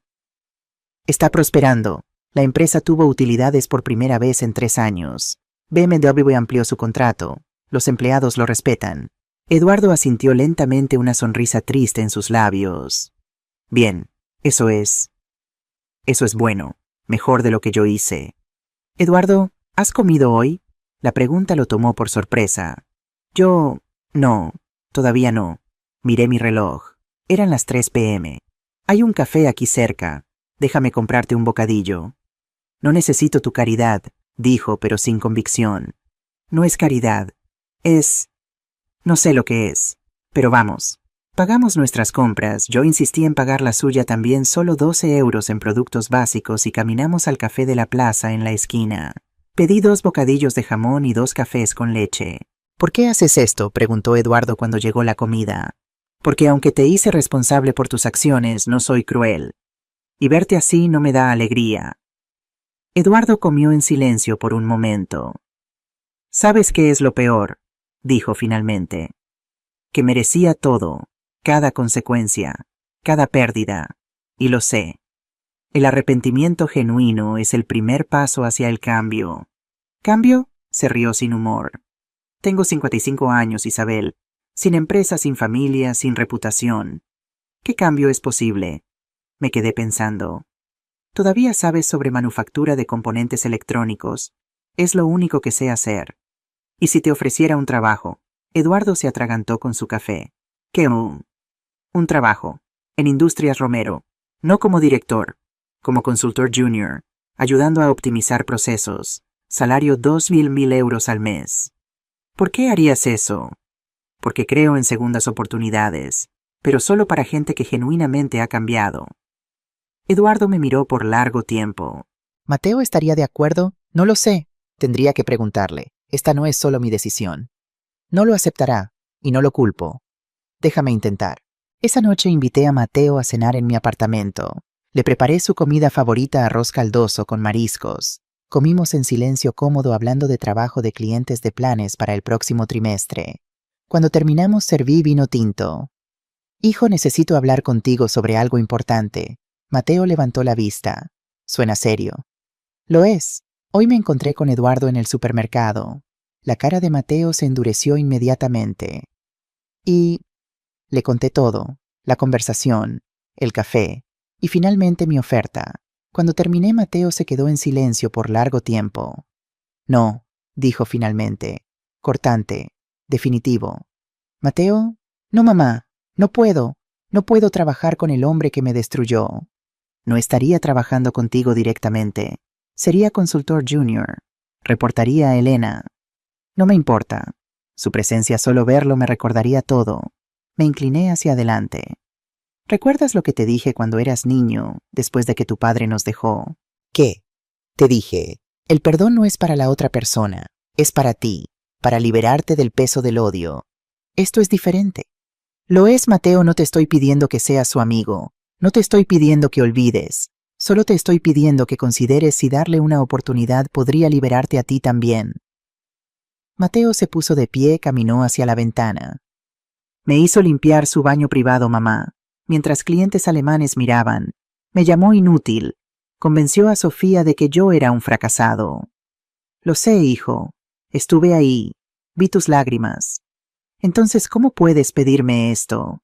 prosperando. La empresa tuvo utilidades por primera vez en 3 años. BMW amplió su contrato. Los empleados lo respetan». Eduardo asintió lentamente, una sonrisa triste en sus labios. «Bien, eso es bueno. Mejor de lo que yo hice». «Eduardo, ¿has comido hoy?». La pregunta lo tomó por sorpresa. No, todavía no. Miré mi reloj. Eran las 3 p.m. «Hay un café aquí cerca. Déjame comprarte un bocadillo». «No necesito tu caridad», dijo, pero sin convicción. «No es caridad. No sé lo que es. Pero vamos». Pagamos nuestras compras. Yo insistí en pagar la suya también, solo 12 euros en productos básicos, y caminamos al café de la plaza en la esquina. Pedí 2 bocadillos de jamón y 2 cafés con leche. «¿Por qué haces esto?», preguntó Eduardo cuando llegó la comida. «Porque aunque te hice responsable por tus acciones, no soy cruel. Y verte así no me da alegría». Eduardo comió en silencio por un momento. «¿Sabes qué es lo peor?», dijo finalmente. «Que merecía todo, cada consecuencia, cada pérdida. Y lo sé. El arrepentimiento genuino es el primer paso hacia el cambio». «¿Cambio?», se rió sin humor. «Tengo 55 años, Isabel. Sin empresa, sin familia, sin reputación. ¿Qué cambio es posible?». Me quedé pensando. «Todavía sabes sobre manufactura de componentes electrónicos. Es lo único que sé hacer. Y si te ofreciera un trabajo». Eduardo se atragantó con su café. «¿Qué un trabajo? En Industrias Romero. No como director, como consultor junior, ayudando a optimizar procesos. Salario 2.000 euros al mes». «¿Por qué harías eso?». «Porque creo en segundas oportunidades, pero solo para gente que genuinamente ha cambiado». Eduardo me miró por largo tiempo. «¿Mateo estaría de acuerdo? No lo sé. Tendría que preguntarle. Esta no es solo mi decisión». «No lo aceptará, y no lo culpo. Déjame intentar». Esa noche invité a Mateo a cenar en mi apartamento. Le preparé su comida favorita, arroz caldoso con mariscos. Comimos en silencio cómodo, hablando de trabajo, de clientes, de planes para el próximo trimestre. Cuando terminamos, serví vino tinto. «Hijo, necesito hablar contigo sobre algo importante». Mateo levantó la vista. «Suena serio». «Lo es. Hoy me encontré con Eduardo en el supermercado». La cara de Mateo se endureció inmediatamente. Y le conté todo: la conversación, el café y finalmente mi oferta. Cuando terminé, Mateo se quedó en silencio por largo tiempo. «No», dijo finalmente, cortante, definitivo. «Mateo, no, mamá, no puedo trabajar con el hombre que me destruyó». «No estaría trabajando contigo directamente. Sería consultor junior. Reportaría a Elena». «No me importa. Su presencia, solo verlo, me recordaría todo». Me incliné hacia adelante. «¿Recuerdas lo que te dije cuando eras niño, después de que tu padre nos dejó?» «¿Qué?». «Te dije, el perdón no es para la otra persona, es para ti, para liberarte del peso del odio. Esto es diferente». «Lo es, Mateo. No te estoy pidiendo que seas su amigo. No te estoy pidiendo que olvides. Solo te estoy pidiendo que consideres si darle una oportunidad podría liberarte a ti también». Mateo se puso de pie, caminó hacia la ventana. Me hizo limpiar su baño privado, mamá, mientras clientes alemanes miraban. Me llamó inútil. Convenció a Sofía de que yo era un fracasado. Lo sé, hijo. Estuve ahí. Vi tus lágrimas. Entonces, ¿cómo puedes pedirme esto?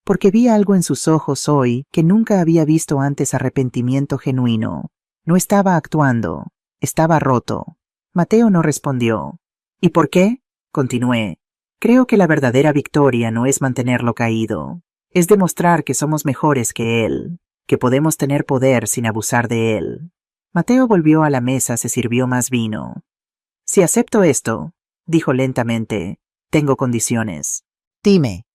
Porque vi algo en sus ojos hoy que nunca había visto antes: arrepentimiento genuino. No estaba actuando. Estaba roto. Mateo no respondió. ¿Y por qué? Continué. Creo que la verdadera victoria no es mantenerlo caído. Es demostrar que somos mejores que él, que podemos tener poder sin abusar de él. Mateo volvió a la mesa, se sirvió más vino. Si acepto esto, dijo lentamente, tengo condiciones. Dime.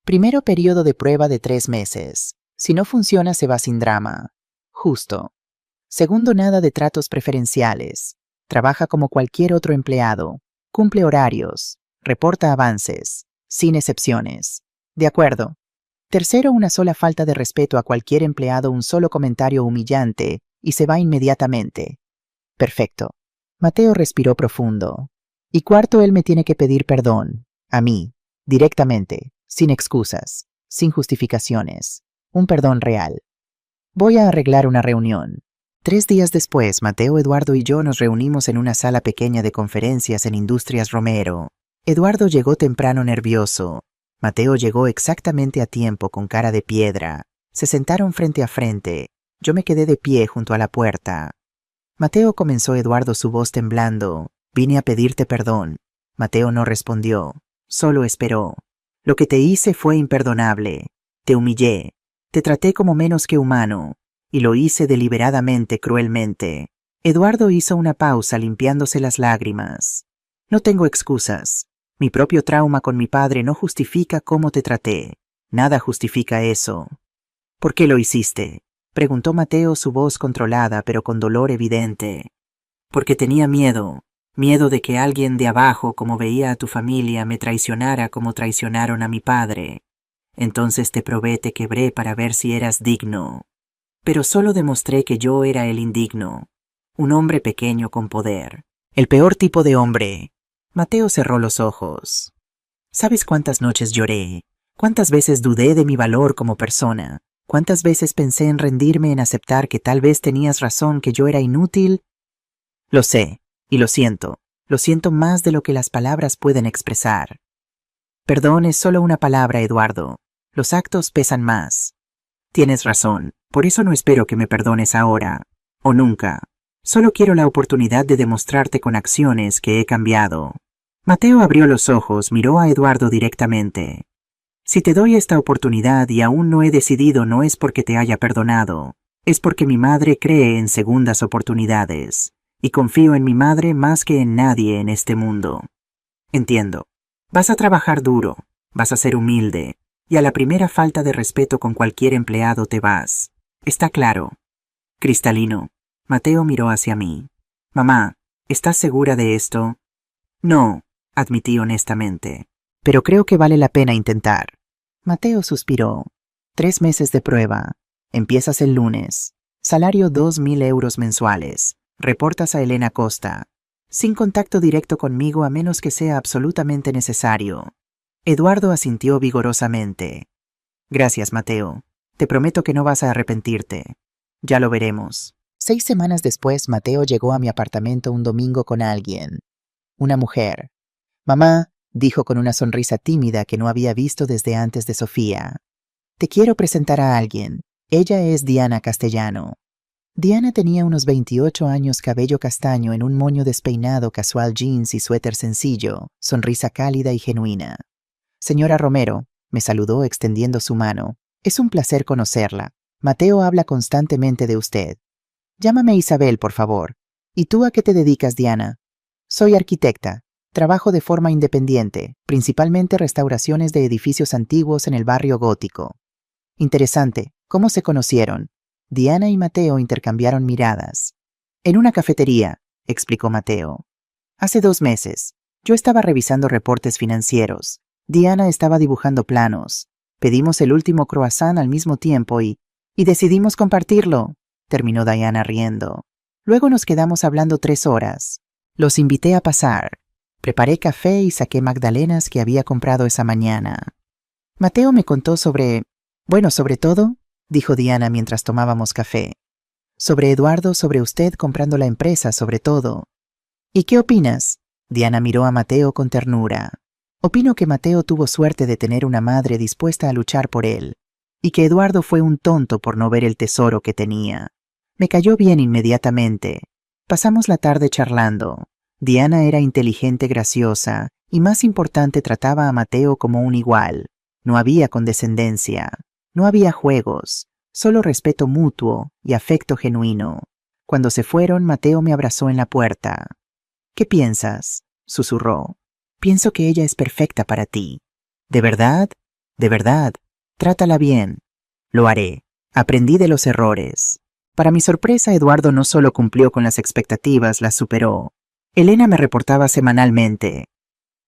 Primero, periodo de prueba de 3 meses. Si no funciona, se va sin drama. Justo. Segundo, nada de tratos preferenciales. Trabaja como cualquier otro empleado. Cumple horarios. Reporta avances. Sin excepciones. De acuerdo. Tercero, una sola falta de respeto a cualquier empleado, un solo comentario humillante, y se va inmediatamente. Perfecto. Mateo respiró profundo. Y cuarto, él me tiene que pedir perdón. A mí. Directamente. Sin excusas. Sin justificaciones. Un perdón real. Voy a arreglar una reunión. 3 días después, Mateo, Eduardo y yo nos reunimos en una sala pequeña de conferencias en Industrias Romero. Eduardo llegó temprano, nervioso. Mateo llegó exactamente a tiempo, con cara de piedra. Se sentaron frente a frente. Yo me quedé de pie junto a la puerta. Mateo, comenzó Eduardo, su voz temblando. Vine a pedirte perdón. Mateo no respondió. Solo esperó. Lo que te hice fue imperdonable. Te humillé. Te traté como menos que humano. Y lo hice deliberadamente, cruelmente. Eduardo hizo una pausa, limpiándose las lágrimas. No tengo excusas. Mi propio trauma con mi padre no justifica cómo te traté. Nada justifica eso. ¿Por qué lo hiciste? Preguntó Mateo, su voz controlada pero con dolor evidente. Porque tenía miedo. Miedo de que alguien de abajo, como veía a tu familia, me traicionara como traicionaron a mi padre. Entonces te probé, te quebré para ver si eras digno. Pero solo demostré que yo era el indigno. Un hombre pequeño con poder. El peor tipo de hombre. Mateo cerró los ojos. ¿Sabes cuántas noches lloré? ¿Cuántas veces dudé de mi valor como persona? ¿Cuántas veces pensé en rendirme, en aceptar que tal vez tenías razón, que yo era inútil? Lo sé, y lo siento. Lo siento más de lo que las palabras pueden expresar. Perdón es solo una palabra, Eduardo. Los actos pesan más. Tienes razón. Por eso no espero que me perdones ahora. O nunca. Solo quiero la oportunidad de demostrarte con acciones que he cambiado. Mateo abrió los ojos, miró a Eduardo directamente. Si te doy esta oportunidad y aún no he decidido, no es porque te haya perdonado. Es porque mi madre cree en segundas oportunidades. Y confío en mi madre más que en nadie en este mundo. Entiendo. Vas a trabajar duro. Vas a ser humilde. Y a la primera falta de respeto con cualquier empleado te vas. Está claro. Cristalino. Mateo miró hacia mí. Mamá, ¿estás segura de esto? No, admití honestamente. Pero creo que vale la pena intentar. Mateo suspiró. 3 meses de prueba. Empiezas el lunes. Salario 2.000 euros mensuales. Reportas a Elena Costa. Sin contacto directo conmigo a menos que sea absolutamente necesario. Eduardo asintió vigorosamente. Gracias, Mateo. Te prometo que no vas a arrepentirte. Ya lo veremos. 6 semanas después, Mateo llegó a mi apartamento un domingo con alguien. Una mujer. Mamá, dijo con una sonrisa tímida que no había visto desde antes de Sofía. Te quiero presentar a alguien. Ella es Diana Castellano. Diana tenía unos 28 años, cabello castaño en un moño despeinado, casual jeans y suéter sencillo, sonrisa cálida y genuina. Señora Romero, me saludó extendiendo su mano. Es un placer conocerla. Mateo habla constantemente de usted. Llámame Isabel, por favor. ¿Y tú a qué te dedicas, Diana? Soy arquitecta. Trabajo de forma independiente, principalmente restauraciones de edificios antiguos en el barrio gótico. Interesante. ¿Cómo se conocieron? Diana y Mateo intercambiaron miradas. En una cafetería, explicó Mateo. Hace 2 meses. Yo estaba revisando reportes financieros. Diana estaba dibujando planos. Pedimos el último croissant al mismo tiempo y decidimos compartirlo, terminó Diana riendo. Luego nos quedamos hablando 3 horas. Los invité a pasar. Preparé café y saqué magdalenas que había comprado esa mañana. Mateo me contó sobre todo, dijo Diana mientras tomábamos café. Sobre Eduardo, sobre usted comprando la empresa, sobre todo. ¿Y qué opinas? Diana miró a Mateo con ternura. Opino que Mateo tuvo suerte de tener una madre dispuesta a luchar por él, y que Eduardo fue un tonto por no ver el tesoro que tenía. Me cayó bien inmediatamente. Pasamos la tarde charlando. Diana era inteligente, graciosa, y más importante, trataba a Mateo como un igual. No había condescendencia, no había juegos, solo respeto mutuo y afecto genuino. Cuando se fueron, Mateo me abrazó en la puerta. ¿Qué piensas?, susurró. Pienso que ella es perfecta para ti. ¿De verdad? De verdad. Trátala bien. Lo haré. Aprendí de los errores. Para mi sorpresa, Eduardo no solo cumplió con las expectativas, las superó. Elena me reportaba semanalmente.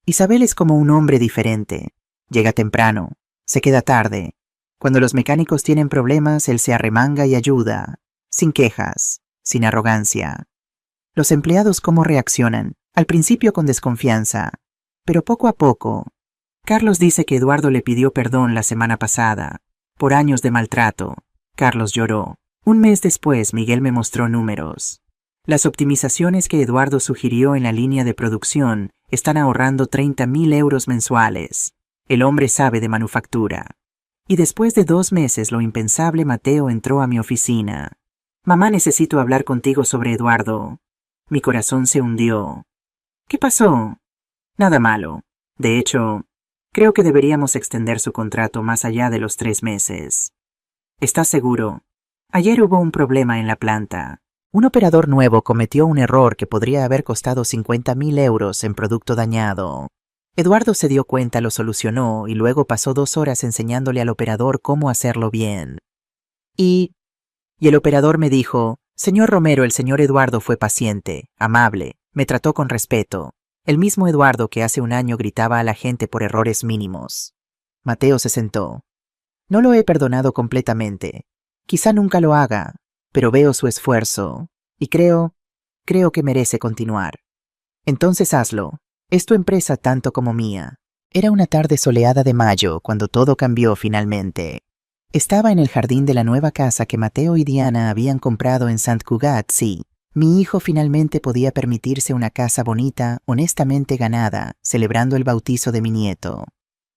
Isabel es como un hombre diferente. Llega temprano, se queda tarde. Cuando los mecánicos tienen problemas, él se arremanga y ayuda. Sin quejas, sin arrogancia. Los empleados cómo reaccionan, al principio con desconfianza, pero poco a poco. Carlos dice que Eduardo le pidió perdón la semana pasada, por años de maltrato. Carlos lloró. Un mes después, Miguel me mostró números. Las optimizaciones que Eduardo sugirió en la línea de producción están ahorrando 30.000 euros mensuales. El hombre sabe de manufactura. Y después de 2 meses, lo impensable, Mateo entró a mi oficina. Mamá, necesito hablar contigo sobre Eduardo. Mi corazón se hundió. ¿Qué pasó? Nada malo. De hecho, creo que deberíamos extender su contrato más allá de los 3 meses. ¿Estás seguro? Ayer hubo un problema en la planta. Un operador nuevo cometió un error que podría haber costado 50.000 euros en producto dañado. Eduardo se dio cuenta, lo solucionó y luego pasó 2 horas enseñándole al operador cómo hacerlo bien. Y el operador me dijo, señor Romero, el señor Eduardo fue paciente, amable, me trató con respeto. El mismo Eduardo que hace un año gritaba a la gente por errores mínimos. Mateo se sentó. No lo he perdonado completamente. Quizá nunca lo haga, pero veo su esfuerzo, y creo que merece continuar. Entonces hazlo. Es tu empresa tanto como mía. Era una tarde soleada de mayo cuando todo cambió finalmente. Estaba en el jardín de la nueva casa que Mateo y Diana habían comprado en Sant Cugat, sí. Mi hijo finalmente podía permitirse una casa bonita, honestamente ganada, celebrando el bautizo de mi nieto.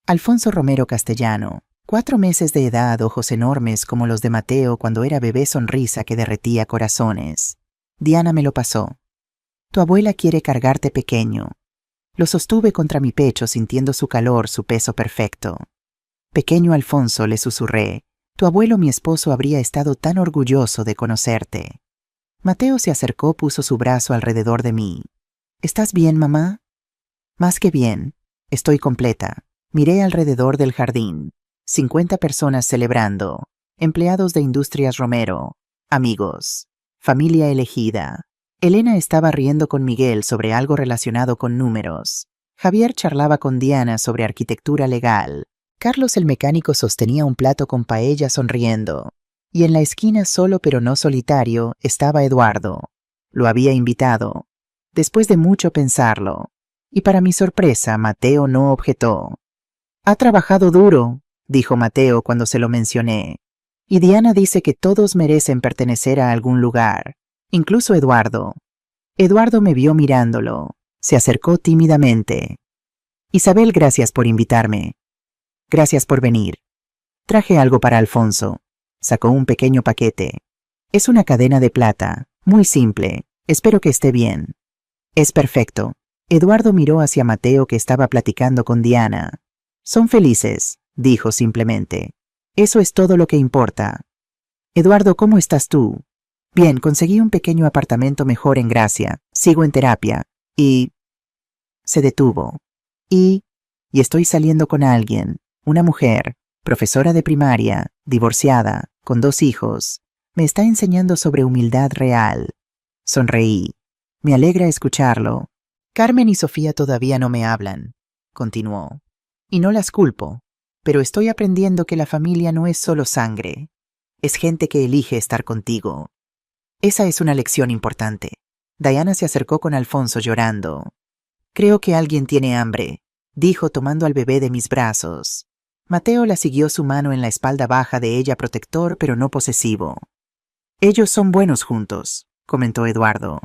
Alfonso Romero Castellano, 4 meses de edad, ojos enormes como los de Mateo cuando era bebé, sonrisa que derretía corazones. Diana me lo pasó. Tu abuela quiere cargarte pequeño. Lo sostuve contra mi pecho sintiendo su calor, su peso perfecto. Pequeño Alfonso, le susurré, tu abuelo, mi esposo, habría estado tan orgulloso de conocerte. Mateo se acercó, puso su brazo alrededor de mí. ¿Estás bien, mamá? Más que bien. Estoy completa. Miré alrededor del jardín. 50 personas celebrando. Empleados de Industrias Romero. Amigos. Familia elegida. Elena estaba riendo con Miguel sobre algo relacionado con números. Javier charlaba con Diana sobre arquitectura legal. Carlos el mecánico sostenía un plato con paella sonriendo. Y en la esquina, solo pero no solitario, estaba Eduardo. Lo había invitado. Después de mucho pensarlo. Y para mi sorpresa, Mateo no objetó. Ha trabajado duro, dijo Mateo cuando se lo mencioné. Y Diana dice que todos merecen pertenecer a algún lugar. Incluso Eduardo. Eduardo me vio mirándolo. Se acercó tímidamente. Isabel, gracias por invitarme. Gracias por venir. Traje algo para Alfonso. Sacó un pequeño paquete. Es una cadena de plata, muy simple. Espero que esté bien. Es perfecto. Eduardo miró hacia Mateo, que estaba platicando con Diana. Son felices, dijo simplemente. Eso es todo lo que importa. Eduardo, ¿cómo estás tú? Bien, conseguí un pequeño apartamento mejor en Gracia. Sigo en terapia. Y se detuvo. Y estoy saliendo con alguien. Una mujer, profesora de primaria, divorciada, con 2 hijos. Me está enseñando sobre humildad real. Sonreí. Me alegra escucharlo. Carmen y Sofía todavía no me hablan, continuó. Y no las culpo, pero estoy aprendiendo que la familia no es solo sangre. Es gente que elige estar contigo. Esa es una lección importante. Diana se acercó con Alfonso llorando. Creo que alguien tiene hambre, dijo tomando al bebé de mis brazos. Mateo la siguió, su mano en la espalda baja de ella, protector pero no posesivo. Ellos son buenos juntos, comentó Eduardo.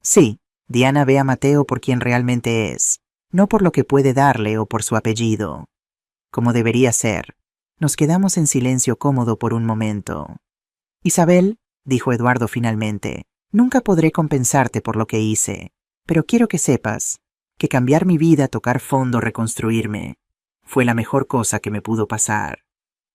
Sí, Diana ve a Mateo por quien realmente es, no por lo que puede darle o por su apellido. Como debería ser. Nos quedamos en silencio cómodo por un momento. Isabel, dijo Eduardo finalmente, nunca podré compensarte por lo que hice, pero quiero que sepas que cambiar mi vida, tocar fondo, reconstruirme, fue la mejor cosa que me pudo pasar.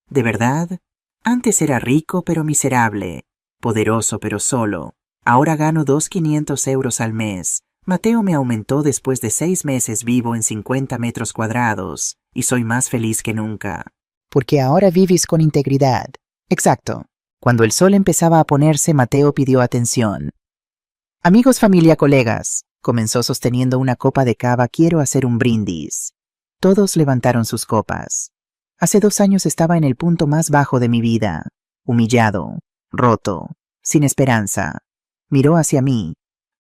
¿De verdad? Antes era rico pero miserable, poderoso pero solo. Ahora gano 2.500 euros al mes. Mateo me aumentó después de 6 meses, vivo en 50 metros cuadrados y soy más feliz que nunca. Porque ahora vives con integridad. Exacto. Cuando el sol empezaba a ponerse, Mateo pidió atención. Amigos, familia, colegas, comenzó sosteniendo una copa de cava, quiero hacer un brindis. Todos levantaron sus copas. Hace 2 años estaba en el punto más bajo de mi vida, humillado, roto, sin esperanza. Miró hacia mí,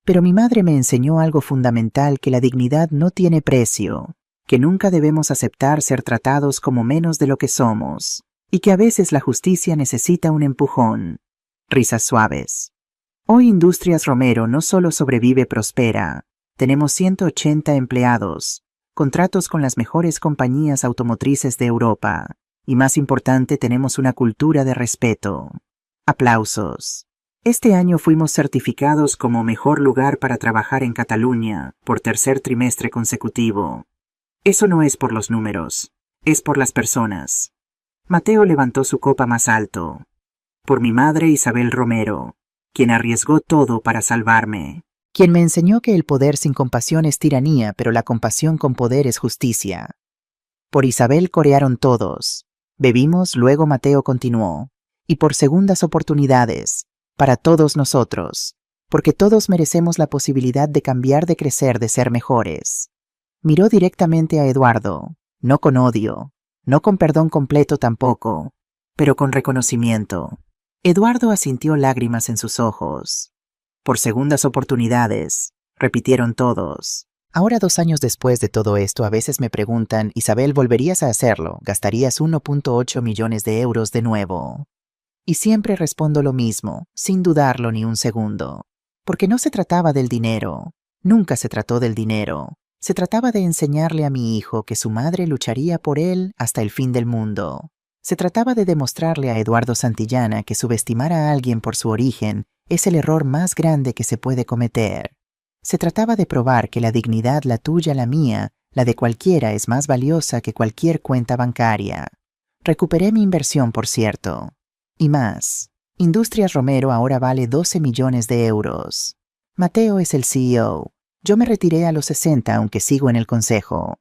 pero mi madre me enseñó algo fundamental, que la dignidad no tiene precio, que nunca debemos aceptar ser tratados como menos de lo que somos, y que a veces la justicia necesita un empujón. Risas suaves. Hoy Industrias Romero no solo sobrevive, prospera. Tenemos 180 empleados, contratos con las mejores compañías automotrices de Europa, y más importante, tenemos una cultura de respeto. Aplausos. Este año fuimos certificados como mejor lugar para trabajar en Cataluña por 3er trimestre consecutivo. Eso no es por los números, es por las personas. Mateo levantó su copa más alto. Por mi madre Isabel Romero, quien arriesgó todo para salvarme. Quien me enseñó que el poder sin compasión es tiranía, pero la compasión con poder es justicia. Por Isabel corearon todos. Bebimos, luego Mateo continuó. Y por segundas oportunidades, para todos nosotros, porque todos merecemos la posibilidad de cambiar, de crecer, de ser mejores. Miró directamente a Eduardo, no con odio, no con perdón completo tampoco, pero con reconocimiento. Eduardo asintió, lágrimas en sus ojos. Por segundas oportunidades, repitieron todos. Ahora, 2 años después de todo esto, a veces me preguntan, Isabel, ¿volverías a hacerlo? ¿Gastarías 1.8 millones de euros de nuevo? Y siempre respondo lo mismo, sin dudarlo ni un segundo. Porque no se trataba del dinero, nunca se trató del dinero. Se trataba de enseñarle a mi hijo que su madre lucharía por él hasta el fin del mundo. Se trataba de demostrarle a Eduardo Santillana que subestimar a alguien por su origen es el error más grande que se puede cometer. Se trataba de probar que la dignidad, la tuya, la mía, la de cualquiera, es más valiosa que cualquier cuenta bancaria. Recuperé mi inversión, por cierto. Y más. Industrias Romero ahora vale 12 millones de euros. Mateo es el CEO. Yo me retiré a los 60, aunque sigo en el consejo.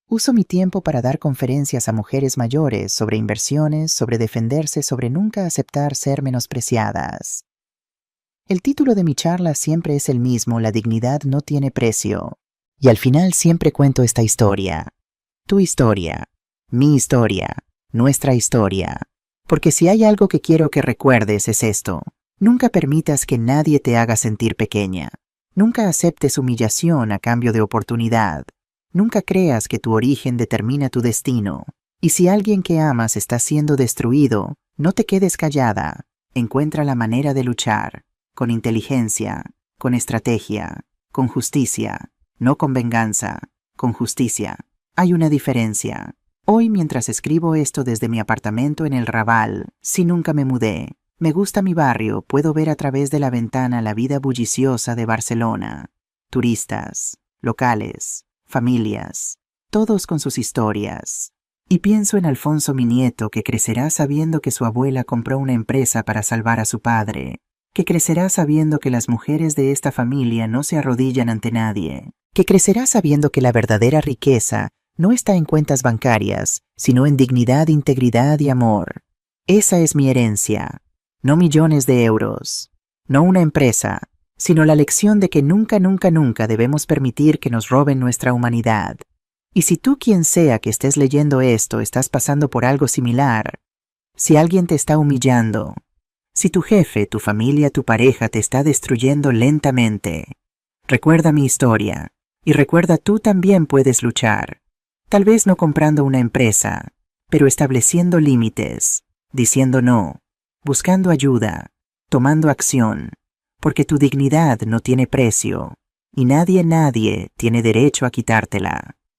Uso mi tiempo para dar conferencias a mujeres mayores sobre inversiones, sobre defenderse, sobre nunca aceptar ser menospreciadas. El título de mi charla siempre es el mismo, la dignidad no tiene precio. Y al final siempre cuento esta historia. Tu historia, mi historia, nuestra historia. Porque si hay algo que quiero que recuerdes es esto. Nunca permitas que nadie te haga sentir pequeña. Nunca aceptes humillación a cambio de oportunidad. Nunca creas que tu origen determina tu destino. Y si alguien que amas está siendo destruido, no te quedes callada. Encuentra la manera de luchar. Con inteligencia, con estrategia, con justicia, no con venganza, con justicia. Hay una diferencia. Hoy, mientras escribo esto desde mi apartamento en el Raval, si nunca me mudé, me gusta mi barrio, puedo ver a través de la ventana la vida bulliciosa de Barcelona. Turistas, locales, familias, todos con sus historias. Y pienso en Alfonso, mi nieto, que crecerá sabiendo que su abuela compró una empresa para salvar a su padre, que crecerá sabiendo que las mujeres de esta familia no se arrodillan ante nadie, que crecerá sabiendo que la verdadera riqueza no está en cuentas bancarias, sino en dignidad, integridad y amor. Esa es mi herencia, no millones de euros, no una empresa, sino la lección de que nunca, nunca, nunca debemos permitir que nos roben nuestra humanidad. Y si tú, quien sea que estés leyendo esto, estás pasando por algo similar, si alguien te está humillando, si tu jefe, tu familia, tu pareja te está destruyendo lentamente, recuerda mi historia, y recuerda, tú también puedes luchar. Tal vez no comprando una empresa, pero estableciendo límites, diciendo no, buscando ayuda, tomando acción, porque tu dignidad no tiene precio, y nadie tiene derecho a quitártela.